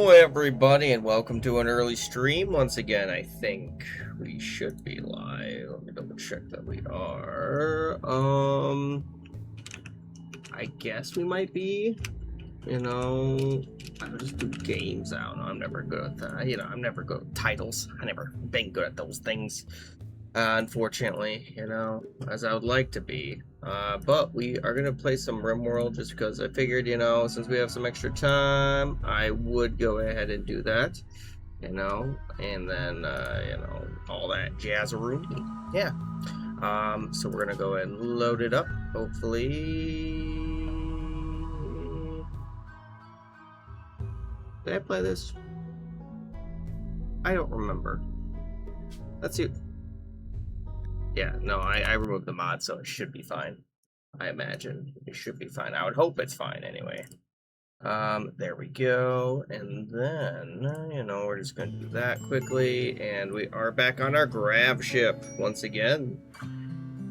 Hello everybody and welcome to an early stream. Once again, I think we should be live. Let me double check that we are. I guess we might be. I'll just do games. I don't know. I'm never good at that. I'm never good at titles. I never been good at those things. Unfortunately, as I would like to be. But we are going to play some Rimworld just because I figured, since we have some extra time, I would go ahead and do that, and then, all that jazzaroo. Yeah. So we're going to go ahead and load it up, hopefully. Did I play this? I don't remember. Let's see. Yeah, no, I removed the mod, so it should be fine. I imagine it should be fine. I would hope it's fine anyway. There we go. And then, we're just going to do that quickly. And we are back on our grav ship once again.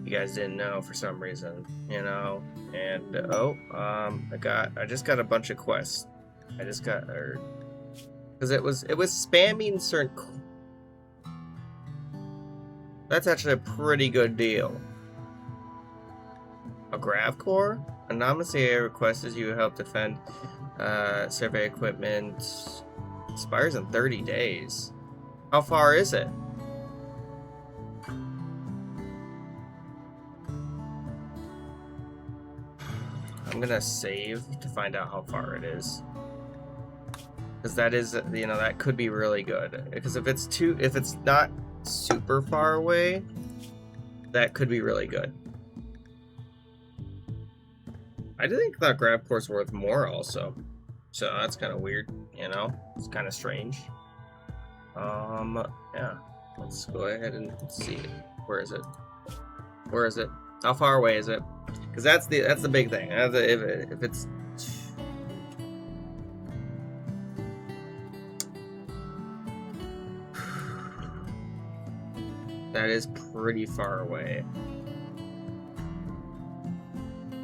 You guys didn't know for some reason, And, I just got a bunch of quests. I just got, because it was spamming certain. That's actually a pretty good deal. A grav core? Anonymously requests you help defend survey equipment. Expires in 30 days. How far is it? I'm gonna save to find out how far it is. Because that is, that could be really good. Because if it's not super far away, that could be really good. I do think that grab core's worth more also, so that's kind of weird, it's kind of strange. Yeah, let's go ahead and see. Where is it? How far away is it? Because that's the big thing. If it's that is pretty far away.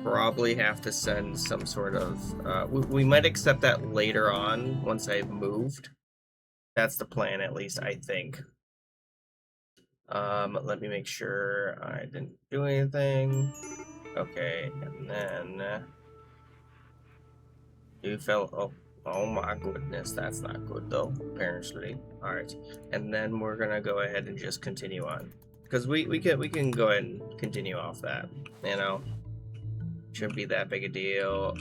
Probably have to send some sort of we might accept that later on once I've moved. That's the plan, at least I think. Let me make sure I didn't do anything. Okay, and then you fell. Oh my goodness, that's not good though, apparently. All right, and then we're gonna go ahead and just continue on, because we can go ahead and continue off that, Shouldn't be that big a deal.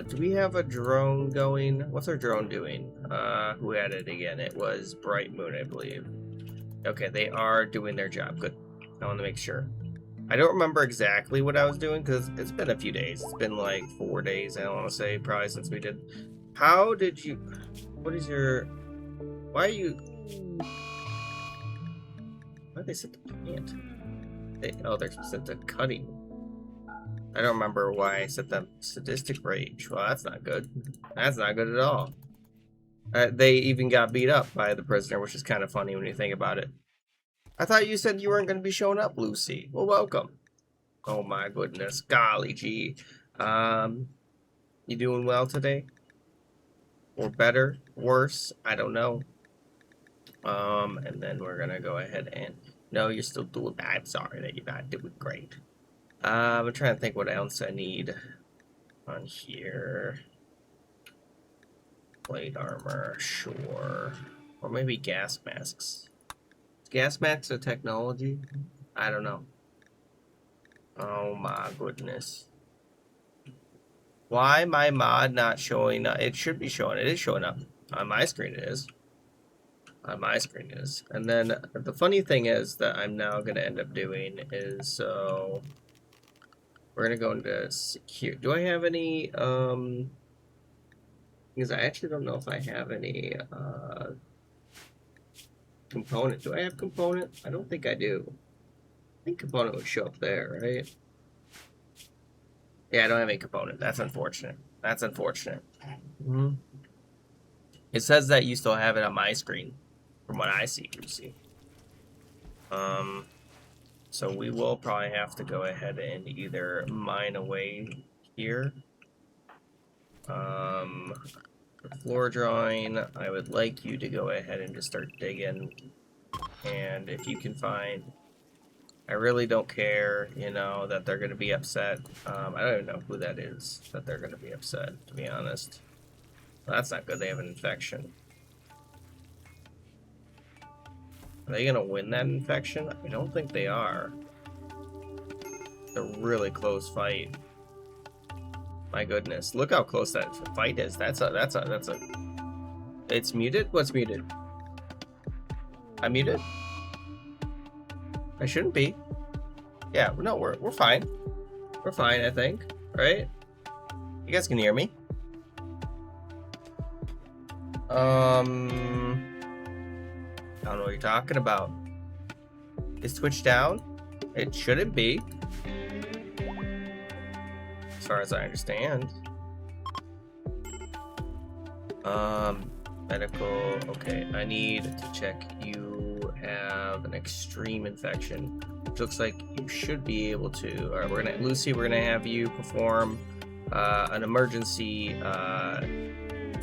Do we have a drone going? What's our drone doing? Who had it again? It was Bright Moon, I believe. Okay, they are doing their job. Good. I want to make sure. I don't remember exactly what I was doing because it's been a few days. It's been like 4 days, I want to say, probably since we did. How did you... What is your... Why are you... Why did they set the plant? They're set the cutting. I don't remember why I set them sadistic rage. Well, that's not good. That's not good at all. They even got beat up by the prisoner, which is kind of funny when you think about it. I thought you said you weren't going to be showing up, Lucy. Well, welcome. Oh my goodness. Golly gee. You doing well today? Or better? Worse? I don't know. And then we're going to go ahead and... No, you're still doing bad. I'm sorry that you're not doing great. I'm trying to think what else I need on here. Plate armor, sure. Or maybe gas masks. Is gas masks a technology? I don't know. Oh my goodness. Why my mod not showing up? It should be showing. It is showing up. On my screen it is. On my screen it is. And then the funny thing is that I'm now going to end up doing is so... We're going to go into secure. Do I have any, because I actually don't know if I have any, component. Do I have component? I don't think I do. I think component would show up there, right? Yeah, I don't have any component. That's unfortunate. That's unfortunate. Mm-hmm. It says that you still have it on my screen, from what I see, Lucy. So we will probably have to go ahead and either mine away here. For floor drawing, I would like you to go ahead and just start digging. And if you can find... I really don't care, you know, that they're going to be upset. I don't even know who that is that they're going to be upset, to be honest. Well, that's not good. They have an infection. Are they going to win that infection? I don't think they are. It's a really close fight. My goodness. Look how close that fight is. That's a... It's muted? What's muted? I'm muted? I shouldn't be. Yeah, no, we're fine. We're fine, I think. Right? You guys can hear me. I don't know what you're talking about. Is Twitch down? It shouldn't be. As far as I understand. Medical. Okay, I need to check. You have an extreme infection. Which looks like you should be able to. Alright, Lucy, we're gonna have you perform an emergency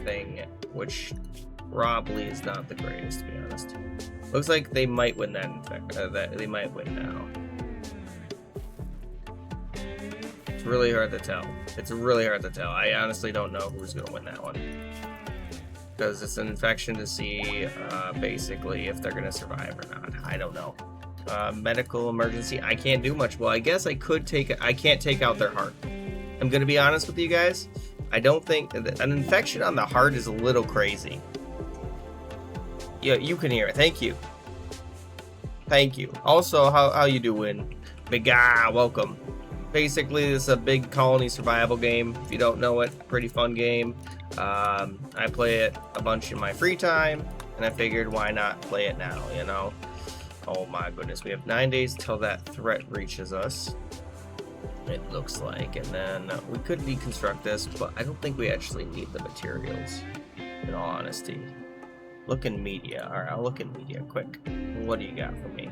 thing, which probably is not the greatest, to be honest. Looks like they might win that they might win now. It's really hard to tell. It's really hard to tell. I honestly don't know who's gonna win that one. Because it's an infection to see basically if they're gonna survive or not. I don't know. Medical emergency. I can't do much. Well, I guess I could take it. I can't take out their heart. I'm gonna be honest with you guys. I don't think an infection on the heart is a little crazy. Yeah, you can hear it. Thank you. Thank you. Also, how you doing? Big guy, welcome. Basically, this is a big colony survival game. If you don't know it, pretty fun game. I play it a bunch in my free time, and I figured why not play it now, you know? Oh my goodness, we have 9 days till that threat reaches us. It looks like, and then we could deconstruct this, but I don't think we actually need the materials, in all honesty. Look in media. Alright, I'll look in media quick. What do you got for me?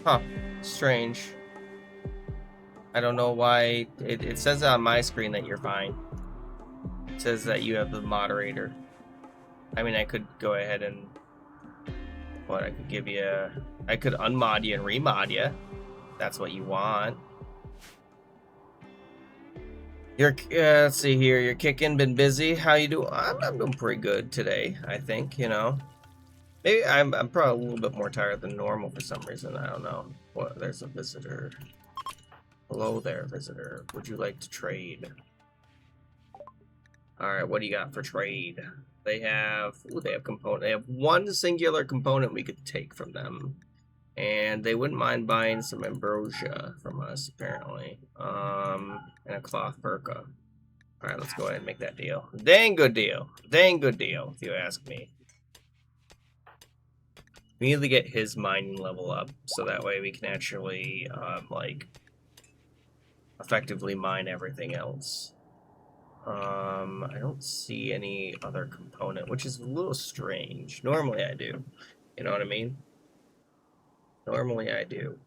Huh, strange. I don't know why. It says on my screen that you're fine. It says that you have the moderator. I mean, I could go ahead and... What, I could give you... I could unmod you and remod you. That's what you want. Let's see here. You're kicking, been busy. How you doing? I'm doing pretty good today, I think, you know. Maybe I'm probably a little bit more tired than normal for some reason. I don't know. What? There's a visitor. Hello there, visitor. Would you like to trade? Alright, what do you got for trade? They have... Ooh, they have component. They have one singular component we could take from them. And they wouldn't mind buying some ambrosia from us, apparently. And a cloth burqa. Alright, let's go ahead and make that deal. Dang good deal. Dang good deal, if you ask me. We need to get his mining level up, so that way we can actually, like, effectively mine everything else. I don't see any other component, which is a little strange. Normally I do. You know what I mean? Normally I do.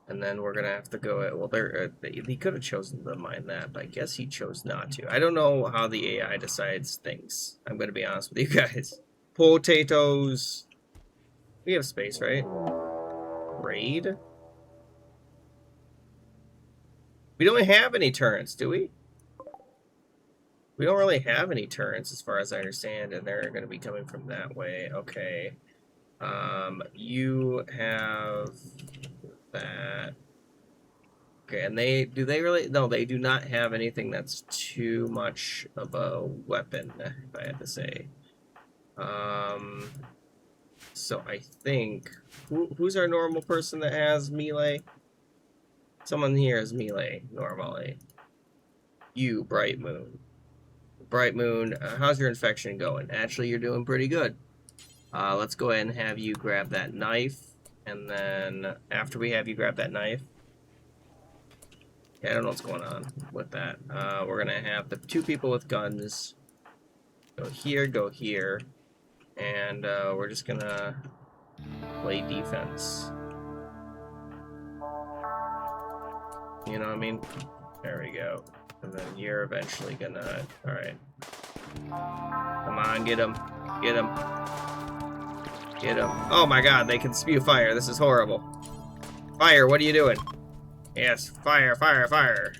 And then we're gonna have to go at, well, he could have chosen to mine that, but I guess he chose not to. I don't know how the AI decides things. I'm gonna be honest with you guys. Potatoes. We have space, right? Raid? We don't have any turrets, do we? We don't really have any turrets as far as I understand, and they're going to be coming from that way. Okay. You have that. Okay, and do they really? No, they do not have anything that's too much of a weapon, if I had to say. So I think, who's our normal person that has melee? Someone here has melee, normally. You, Bright Moon. Bright Moon, how's your infection going? Actually, you're doing pretty good. Let's go ahead and have you grab that knife. And then, after we have you grab that knife... Yeah, I don't know what's going on with that. We're gonna have the two people with guns go here, and we're just gonna play defense. You know what I mean? There we go. And then you're eventually gonna... Alright. Come on, get him. Get him. Get him. Oh my god, they can spew fire. This is horrible. Fire, what are you doing? Yes, fire, fire, fire.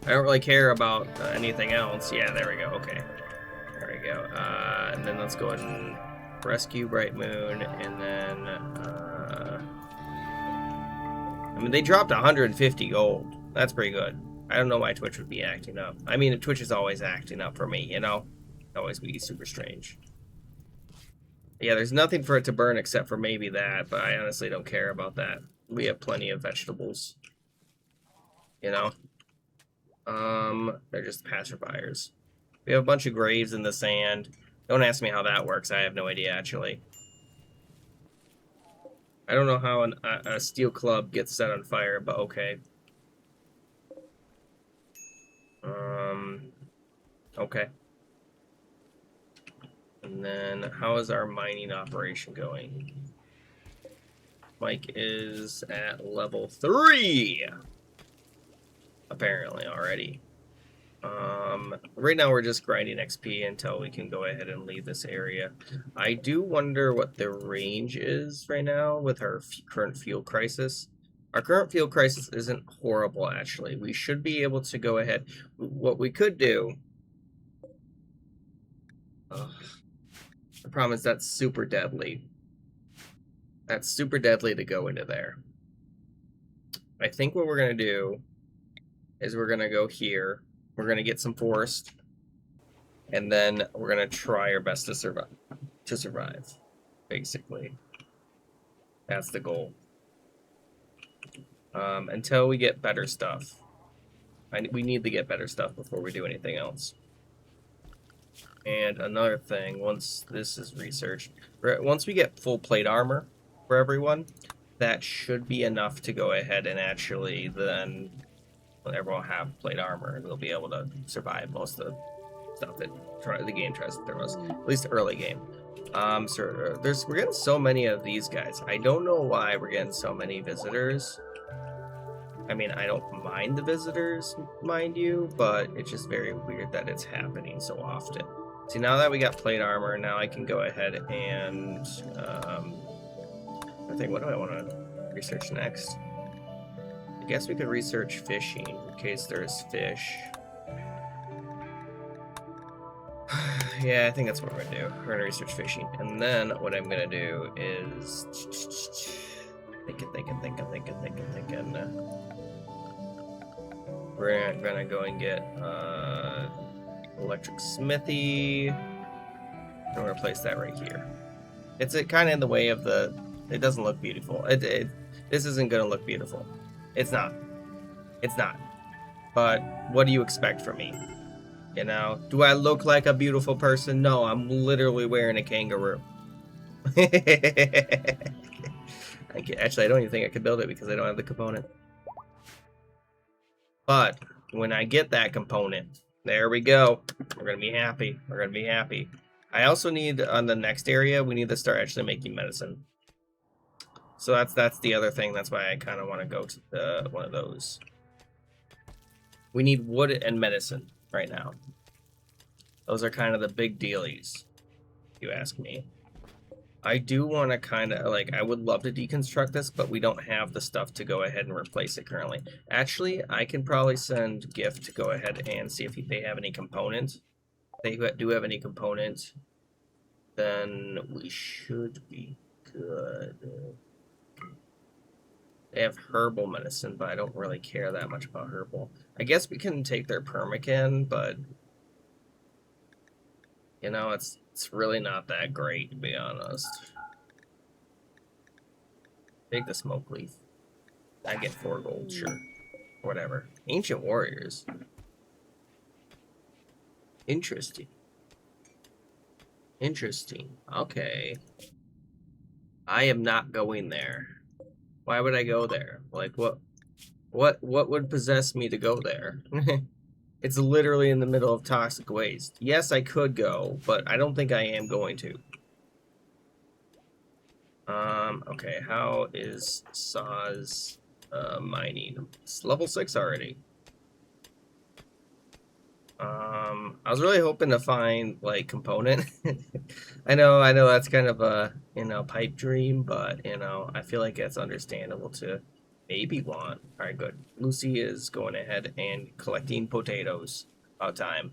I don't really care about anything else. Yeah, there we go. Okay. There we go. And then let's go ahead and rescue Bright Moon, and then... I mean, they dropped 150 gold. That's pretty good. I don't know why Twitch would be acting up. I mean, Twitch is always acting up for me, you know? Always be super strange. Yeah, there's nothing for it to burn except for maybe that, but I honestly don't care about that. We have plenty of vegetables. You know? They're just passerbyers. We have a bunch of graves in the sand. Don't ask me how that works. I have no idea, actually. I don't know how a steel club gets set on fire, but okay. Okay. And then, how is our mining operation going? Mike is at level 3! Apparently, already. Right now we're just grinding XP until we can go ahead and leave this area. I do wonder what the range is right now with our current fuel crisis. Our current fuel crisis isn't horrible, actually. We should be able to go ahead. What we could do... the problem is that's super deadly. That's super deadly to go into there. I think what we're going to do is we're going to go here. We're going to get some forest. And then we're going to try our best to survive. Basically. That's the goal. Until we get better stuff. We need to get better stuff before we do anything else. And another thing, once this is researched, once we get full plate armor for everyone, that should be enough to go ahead and actually then, when everyone have plate armor, they'll be able to survive most of the stuff that the game tries to throw us, at least early game. So we're getting so many of these guys. I don't know why we're getting so many visitors. I mean, I don't mind the visitors, mind you, but it's just very weird that it's happening so often. See, now that we got plate armor, now I can go ahead and, I think, what do I want to research next? I guess we could research fishing, in case there's fish. Yeah, I think that's what we're going to do. We're going to research fishing. And then what I'm going to do is... thinking. We're going to go and get electric smithy. I'm going to place that right here. It's kind of in the way of the... It doesn't look beautiful. This isn't going to look beautiful. It's not. It's not. But what do you expect from me? You know? Do I look like a beautiful person? No, I'm literally wearing a kangaroo. Actually, I don't even think I could build it because I don't have the component. But when I get that component, there we go. We're going to be happy. We're going to be happy. I also need, on the next area, we need to start actually making medicine. So that's the other thing. That's why I kind of want to go to one of those. We need wood and medicine right now. Those are kind of the big dealies, if you ask me. I do want to kind of, like, I would love to deconstruct this, but we don't have the stuff to go ahead and replace it currently. Actually, I can probably send Gift to go ahead and see if they have any components. If they do have any components, then we should be good. They have herbal medicine, but I don't really care that much about herbal. I guess we can take their permacan, but... You know, it's really not that great, to be honest. Take the smoke leaf. I get 4 gold, sure. Whatever. Ancient warriors. Interesting. Interesting. Okay. I am not going there. Why would I go there? Like, what would possess me to go there? It's literally in the middle of toxic waste. Yes, I could go, but I don't think I am going to. Okay, how is Saw's mining? It's level 6 already. I was really hoping to find like component. I know that's kind of a pipe dream, but I feel like it's understandable to maybe want. All right, good. Lucy is going ahead and collecting potatoes. About time.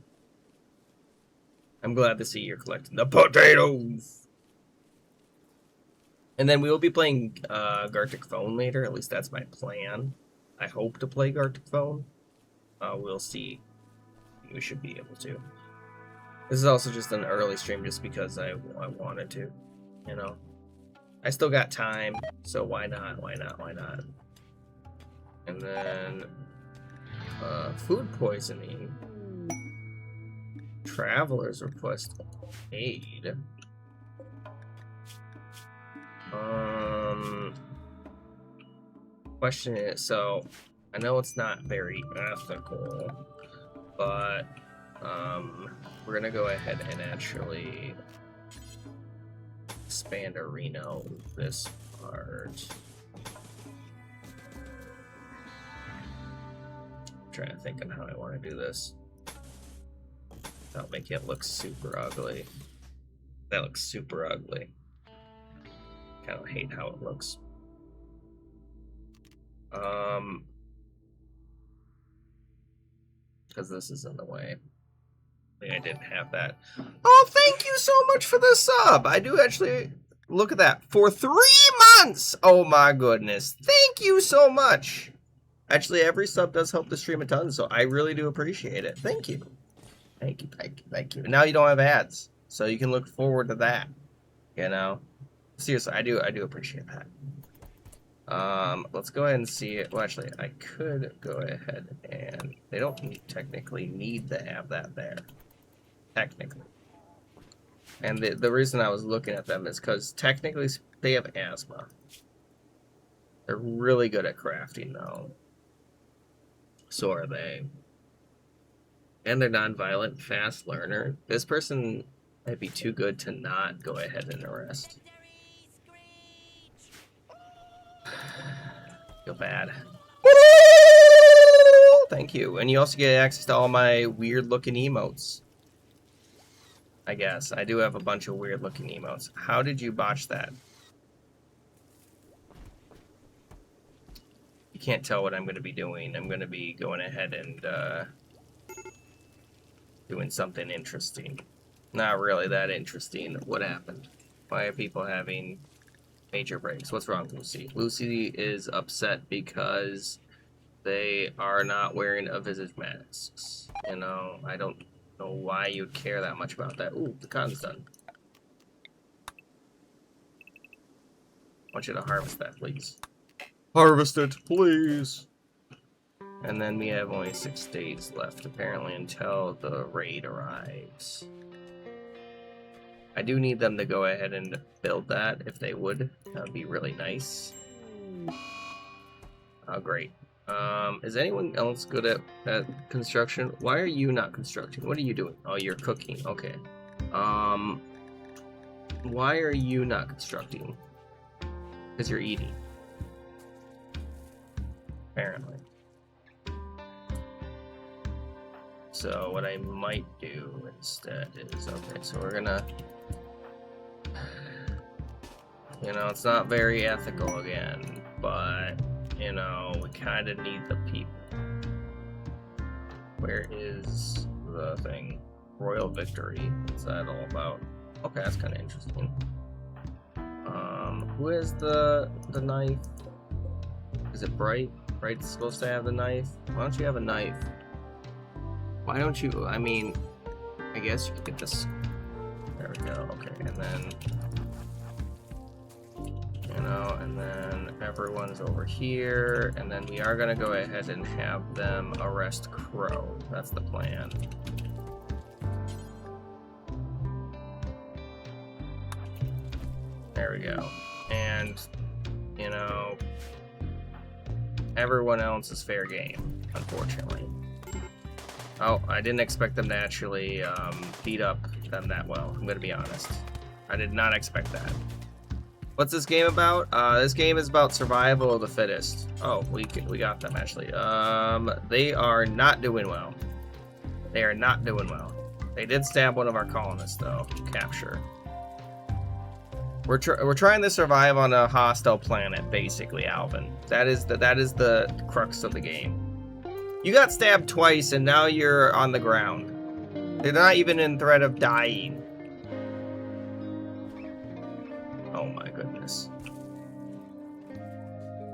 I'm glad to see you're collecting the potatoes. And then we will be playing Gartic Phone later. At least that's my plan. I hope to play Gartic Phone. We'll see. We should be able to. This is also just an early stream just because I wanted to, I still got time, so why not? And then food poisoning. Travelers request aid. Question is, so I know it's not very ethical, but we're gonna go ahead and actually expand arena this part. I'm trying to think on how I want to do this without making it look super ugly. That looks super ugly. Kind of hate how it looks. Because this is in the way. I didn't have that. Oh, thank you so much for the sub. I do actually look at that for 3 months. Oh my goodness. Thank you so much. Actually, every sub does help the stream a ton, so I really do appreciate it. Thank you. Thank you. Now you don't have ads, so you can look forward to that. Seriously, I do appreciate that. Let's go ahead and see it. Well, actually, I could go ahead and they don't technically need to have that there. Technically. And the reason I was looking at them is because technically they have asthma. They're really good at crafting, though. So are they. And they're non-violent, fast learner. This person might be too good to not go ahead and arrest. Feel bad. Thank you. And you also get access to all my weird looking emotes. I guess. I do have a bunch of weird looking emotes. How did you botch that? You can't tell what I'm going to be doing. I'm going to be going ahead and doing something interesting. Not really that interesting. What happened? Why are people having major breaks? What's wrong, Lucy? Lucy is upset because they are not wearing a visage masks. I don't know why you'd care that much about that. Ooh, the cotton's done. I want you to harvest that, please. Harvest it, please. And then we have only 6 days left, apparently, until the raid arrives. I do need them to go ahead and build that, if they would. That would be really nice. Oh, great. Is anyone else good at construction? Why are you not constructing? What are you doing? Oh, you're cooking. Okay. Why are you not constructing? Because you're eating. Apparently. So what I might do instead is, okay, so we're gonna, it's not very ethical again, but, we kind of need the people. Where is the thing? Royal victory. What's that all about? Okay, that's kind of interesting. Who has the knife? Is it Bright? Bright's supposed to have the knife? Why don't you have a knife? Why don't you, I mean, I guess you could get this. There we go, okay, and then, and then everyone's over here, and then we are gonna go ahead and have them arrest Crow. That's the plan. There we go. And, everyone else is fair game, unfortunately. Oh, I didn't expect them to actually beat up them that well. I'm gonna be honest. I did not expect that. What's this game about? This game is about survival of the fittest. Oh, we got them actually. They are not doing well. They are not doing well. They did stab one of our colonists, though. Capture. We're trying to survive on a hostile planet, basically, Alvin. That is the crux of the game. You got stabbed twice, and now you're on the ground. They're not even in threat of dying. Oh my goodness.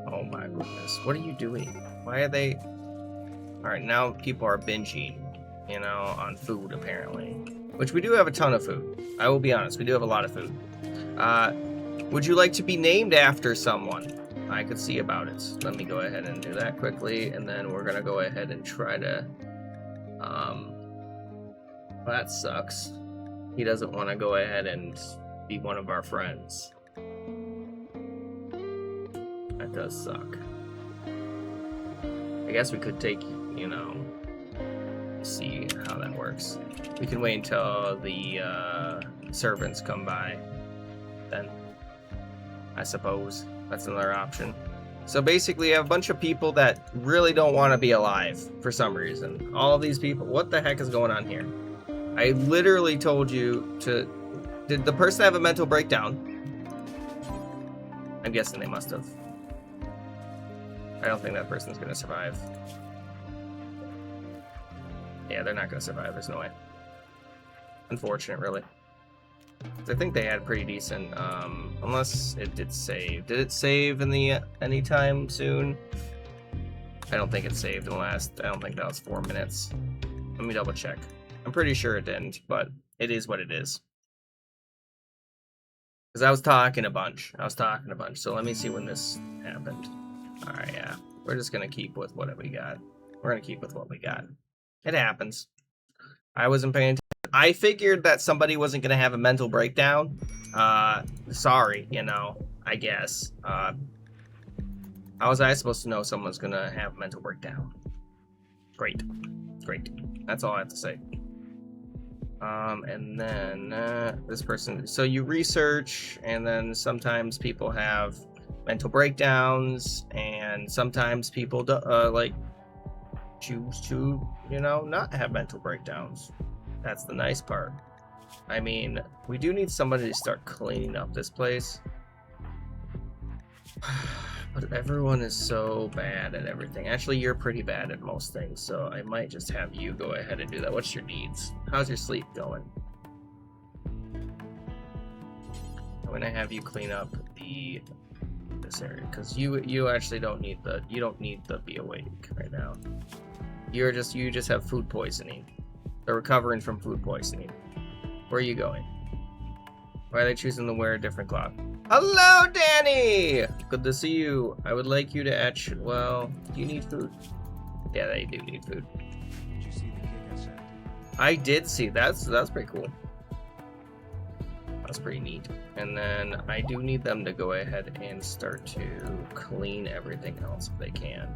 Oh my goodness. What are you doing? Why are they... Alright, now people are binging, you know, on food, apparently. Which we do have a ton of food. I will be honest, we do have a lot of food. Would you like to be named after someone? I could see about it. Let me go ahead and do that quickly, and then we're gonna go ahead and try to... that sucks. He doesn't want to go ahead and be one of our friends. That does suck. I guess we could take, you know, see how that works. We can wait until the servants come by. Then, I suppose that's another option. So basically, you have a bunch of people that really don't want to be alive for some reason. All of these people, what the heck is going on here? I literally told you to... Did the person have a mental breakdown? I'm guessing they must have. I don't think that person's gonna survive. Yeah, they're not gonna survive, there's no way. Unfortunate, really. I think they had pretty decent, unless it did save. Did it save in the anytime soon? I don't think it saved in the last, I don't think that was 4 minutes. Let me double check. I'm pretty sure it didn't, but it is what it is. Because I was talking a bunch. So let me see when this happened. Alright, yeah. We're just going to keep with what we got. We're going to keep with what we got. It happens. I wasn't paying attention. I figured that somebody wasn't going to have a mental breakdown. Sorry, you know, I guess. How was I supposed to know someone's going to have a mental breakdown? Great. Great. That's all I have to say. And then this person, so you research, and then sometimes people have mental breakdowns, and sometimes people like choose to, you know, not have mental breakdowns. That's the nice part. I mean, we do need somebody to start cleaning up this place. But everyone is so bad at everything. Actually, you're pretty bad at most things, so I might just have you go ahead and do that. What's your needs? How's your sleep going? I'm gonna have you clean up this area, because you actually don't need the be awake right now. You just have food poisoning. They're recovering from food poisoning. Where are you going? Why are they choosing to wear a different cloth? Hello, Danny! Good to see you. I would like you to etch. Well, do you need food? Yeah, they do need food. Did you see the kick I sent? I did see. That's pretty cool. That's pretty neat. And then I do need them to go ahead and start to clean everything else if they can.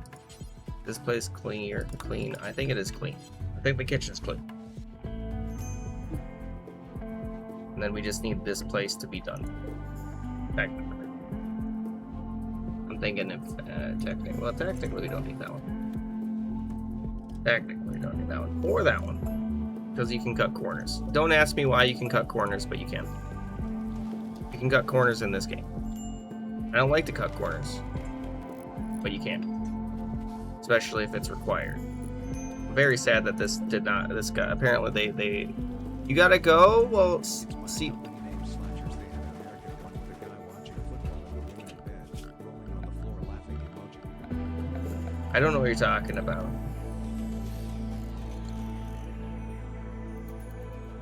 This place clean. I think it is clean. I think the kitchen's clean. And then we just need this place to be done. Technically. I'm thinking if technically we don't need that one. Technically we don't need that one. Or that one. Because you can cut corners. Don't ask me why you can cut corners, but you can. You can cut corners in this game. I don't like to cut corners. But you can. Especially if it's required. I'm very sad that this guy, apparently they you gotta go? Well, see. I don't know what you're talking about.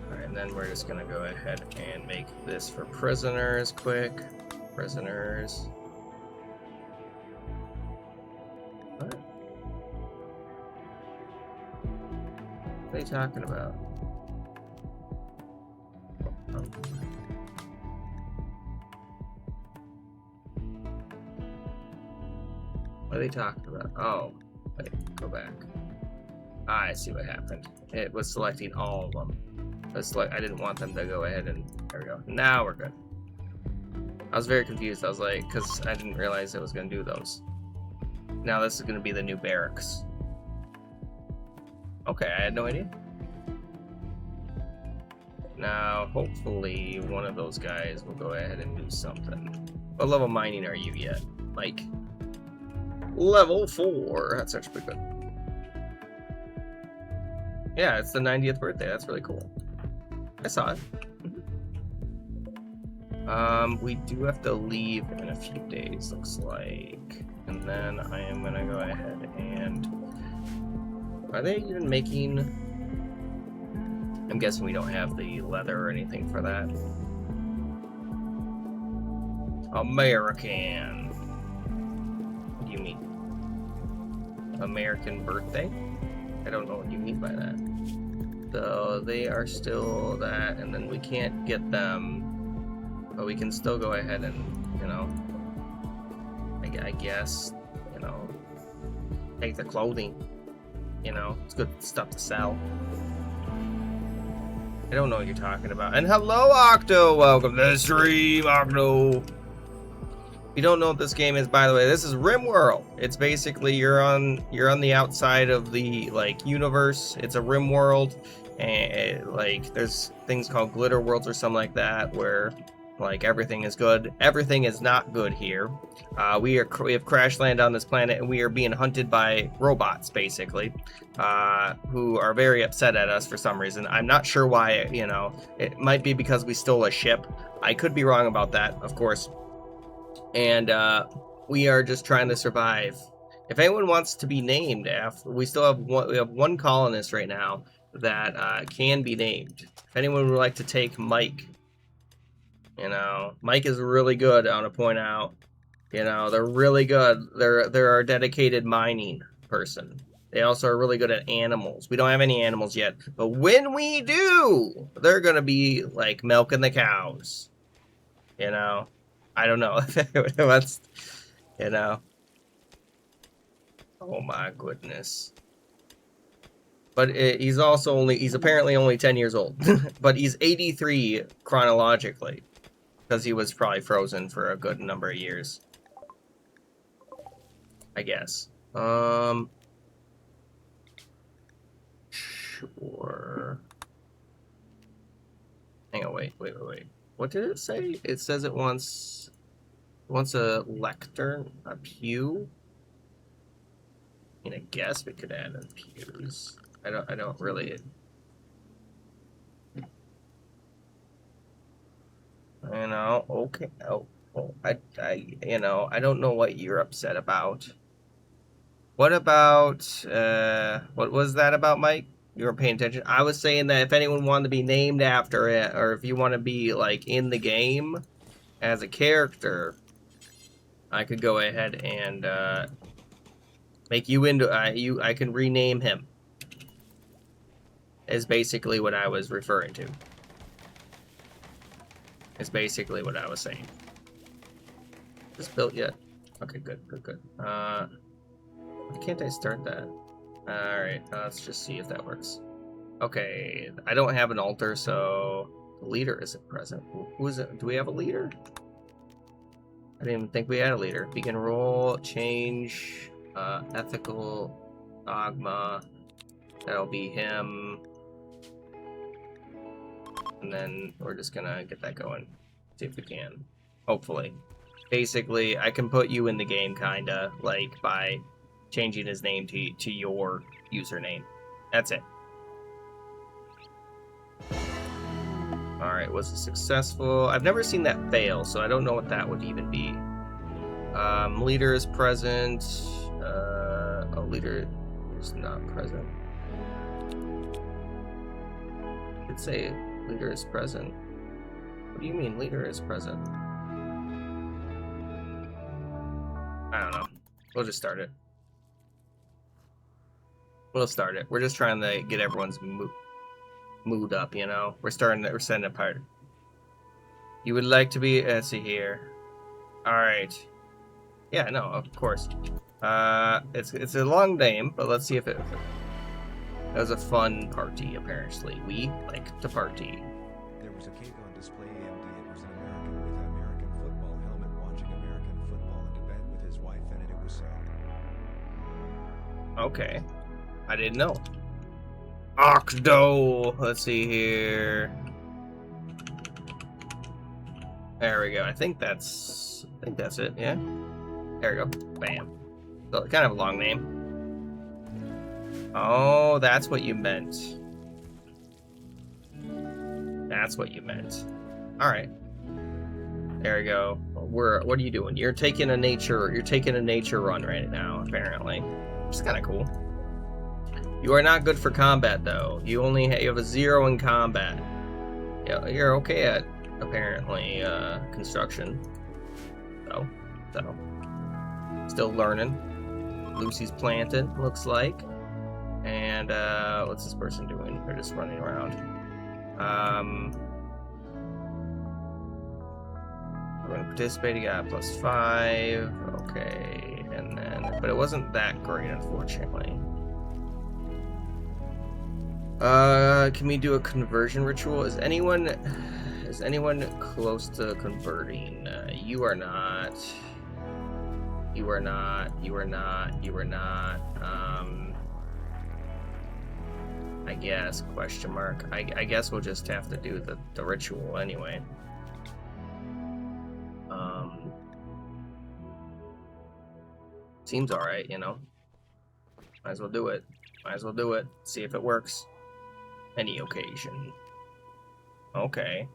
Alright, and then we're just gonna go ahead and make this for prisoners quick. Prisoners. What? What are you talking about? What are they talking about? Oh, wait, go back. I see what happened. It was selecting all of them. I didn't want them to go ahead and there we go. Now we're good. I was very confused. I was like, because I didn't realize it was going to do those. Now this is going to be the new barracks. Okay, I had no idea. Now, hopefully, one of those guys will go ahead and do something. What level mining are you yet, Mike? Level 4. That's actually pretty good. Yeah, it's the 90th birthday. That's really cool. I saw it. We do have to leave in a few days, looks like. And then I am gonna go ahead and... Are they even making... I'm guessing we don't have the leather or anything for that. American. What do you mean? American birthday? I don't know what you mean by that. So they are still that, and then we can't get them. But we can still go ahead and, you know, I guess, you know, take the clothing. You know, it's good stuff to sell. I don't know what you're talking about. And hello, Octo! Welcome to the stream, Octo! If you don't know what this game is, by the way, this is Rimworld. It's basically you're on the outside of the like universe. It's a Rimworld, and like there's things called glitter worlds or something like that where like everything is good. Everything is not good here. We have crash landed on this planet and we are being hunted by robots basically, who are very upset at us for some reason. I'm not sure why. You know, it might be because we stole a ship. I could be wrong about that, of course. And we are just trying to survive. If anyone wants to be named after, we have one colonist right now that can be named. If anyone would like to take Mike, you know, Mike is really good. I want to point out, you know, they're really good. They're a dedicated mining person. They also are really good at animals. We don't have any animals yet, but when we do, they're gonna be like milking the cows. You know. I don't know. That's, you know. Oh my goodness. But he's apparently only 10 years old. But he's 83 chronologically. Because he was probably frozen for a good number of years. I guess. Sure. Hang on, wait. What did it say? It says it wants a lectern, a pew. I mean, I guess we could add in pews. I don't really. You know, okay. You know, I don't know what you're upset about. What about, what was that about, Mike? You weren't paying attention. I was saying that if anyone wanted to be named after it, or if you want to be, like, in the game as a character, I could go ahead and, make you into, I can rename him. Is basically what I was referring to. Is basically what I was saying. Just built yet? Okay, good. Why can't I start that? Alright, let's just see if that works. Okay, I don't have an altar, so the leader isn't present. Who is it? Do we have a leader? I didn't even think we had a leader. Begin role, change, ethical, dogma. That'll be him. And then we're just gonna get that going. See if we can. Hopefully. Basically, I can put you in the game, kinda, like, by changing his name to your username. That's it. Alright, was it successful? I've never seen that fail, so I don't know what that would even be. Leader is present. Leader is not present. I'd say leader is present. What do you mean leader is present? I don't know. We'll just start it. We'll start it. We're just trying to get everyone's mood up, you know? We're setting it apart. You would like to be, let's see here. Alright. Yeah, no, of course. It's a long name, but let's see if it was a fun party, apparently. We like to party. There was a cake on display, AMD. It was an American with an American football helmet watching American football in a bed with his wife, and it was sad. Okay. I didn't know. Octo! Let's see here. There we go. I think that's it. Yeah. There we go. Bam. So, kind of a long name. Oh, that's what you meant. That's what you meant. All right. There we go. What are you doing? You're taking a nature run right now, apparently. Which is kind of cool. You are not good for combat though. You have a 0 in combat. Yeah, you're okay at apparently construction. So still learning. Lucy's planting, looks like. And what's this person doing? They're just running around. We're gonna participate. You got +5. Okay, and then, but it wasn't that great, unfortunately. Can we do a conversion ritual? Is anyone close to converting? You are not. You are not. You are not. You are not. I guess, question mark. I guess we'll just have to do the ritual anyway. Seems alright, you know. Might as well do it. Might as well do it. See if it works. Any occasion. Okay.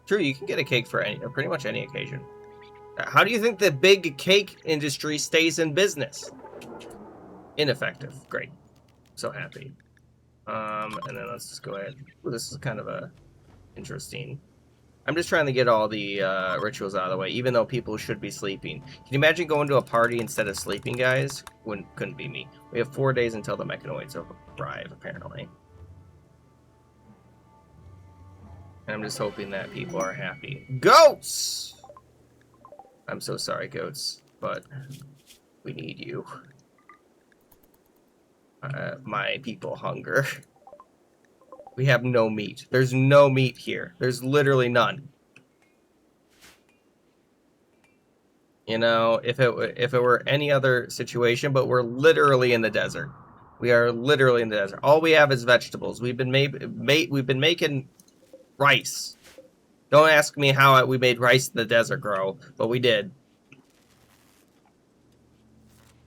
True, you can get a cake for pretty much any occasion. How do you think the big cake industry stays in business? Ineffective. Great. So happy. And then let's just go ahead. Ooh, this is kind of a interesting. I'm just trying to get all the rituals out of the way, even though people should be sleeping. Can you imagine going to a party instead of sleeping, guys? Couldn't be me. We have 4 days until the mechanoids arrive, apparently. And I'm just hoping that people are happy. Goats! I'm so sorry, goats, but we need you. My people hunger. We have no meat. There's no meat here. There's literally none. You know, if it were any other situation, but we're literally in the desert. We are literally in the desert. All we have is vegetables. We've been making rice. Don't ask me how we made rice in the desert grow, but we did.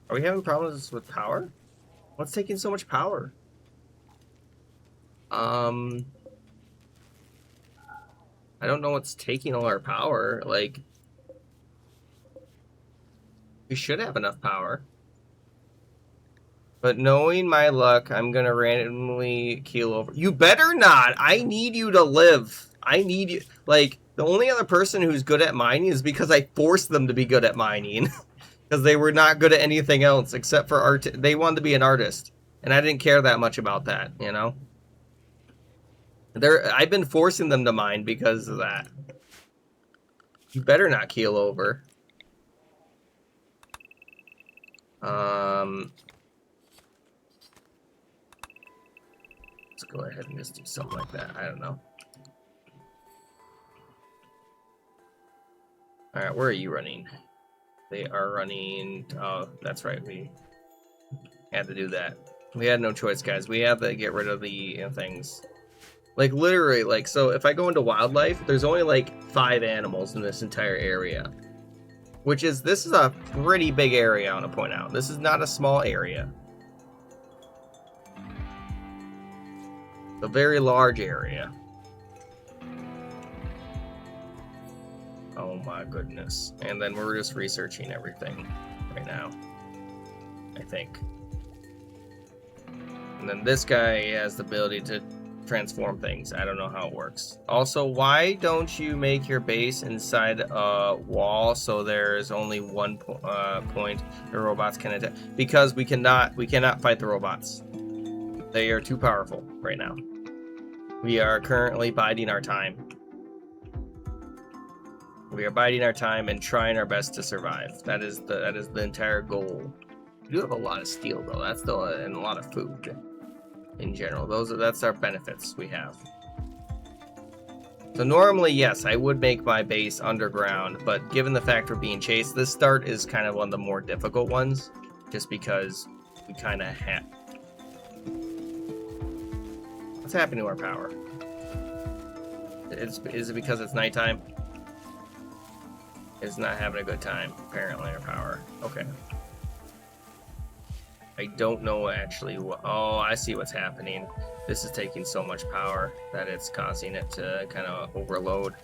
Are we having problems with power? What's taking so much power? I don't know what's taking all our power. Like, we should have enough power. But knowing my luck, I'm gonna randomly keel over. You better not! I need you to live. I need you. Like, the only other person who's good at mining is because I forced them to be good at mining. Because they were not good at anything else except for art. They wanted to be an artist. And I didn't care that much about that, you know? I've been forcing them to mine because of that. You better not keel over. Let's go ahead and just do something like that. I don't know. Alright, where are you running? They are running... Oh, that's right. We had to do that. We had no choice, guys. We had to get rid of the things. Like, literally, like, so if I go into wildlife, there's only, like, 5 animals in this entire area. This is a pretty big area, I want to point out. This is not a small area. It's a very large area. Oh my goodness. And then we're just researching everything right now, I think. And then this guy has the ability to transform things. I don't know how it works. Also, why don't you make your base inside a wall so there's only one point the robots can attack? Because we cannot fight the robots. They are too powerful right now. We are currently biding our time. We are biding our time and trying our best to survive. That is the entire goal. We do have a lot of steel though. That's still and a lot of food. In general, that's our benefits we have. So normally, yes, I would make my base underground, but given the fact we're being chased, this start is kind of one of the more difficult ones, just because we kind of have. What's happening to our power? Is it because it's nighttime? is not having a good time, apparently, our power. Okay. I don't know actually what... Oh, I see what's happening. This is taking so much power that it's causing it to kind of overload.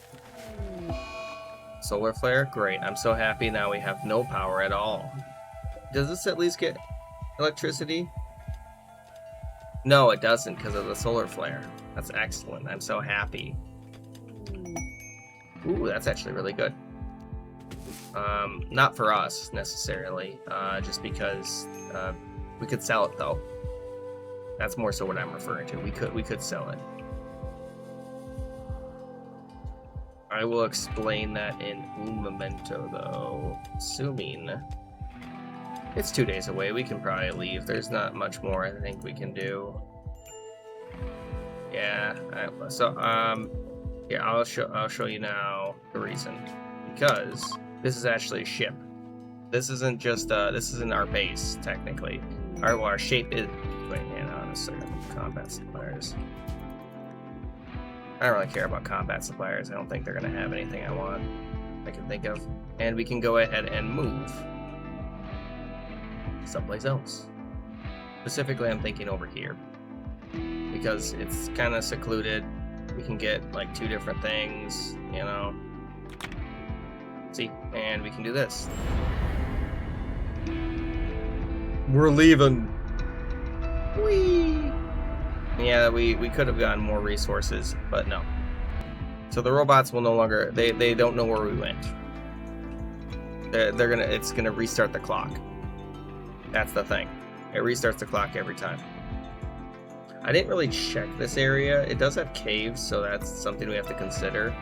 Solar flare? Great. I'm so happy now we have no power at all. Does this at least get electricity? No, it doesn't because of the solar flare. That's excellent. I'm so happy. Ooh, that's actually really good. Not for us necessarily, just because we could sell it though. That's more so what I'm referring to. We could sell it. I will explain that in un momento though. Assuming it's 2 days away, we can probably leave. There's not much more I think we can do. Yeah. Yeah. I'll show you now the reason. Because this is actually a ship. This isn't just this isn't our base technically. Our shape is. Wait, hang on a second. Combat suppliers. I don't really care about combat suppliers. I don't think they're gonna have anything I can think of. And we can go ahead and move someplace else. Specifically, I'm thinking over here because it's kind of secluded. We can get like 2 different things, you know. See, and we can do this. We're leaving. Whee! Yeah, we could have gotten more resources, but no. So the robots will no longer. They don't know where we went. It's gonna restart the clock. That's the thing. It restarts the clock every time. I didn't really check this area. It does have caves, so that's something we have to consider.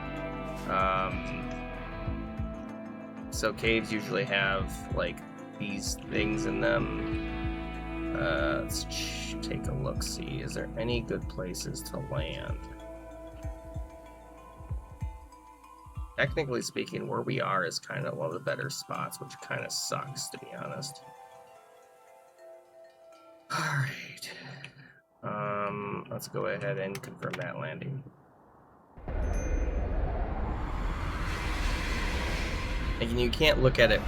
So caves usually have like these things in them. Let's take a look. See, is there any good places to land? Technically speaking, where we are is kind of one of the better spots, which kind of sucks, to be honest. Alright. Let's go ahead and confirm that landing. And you can't look at it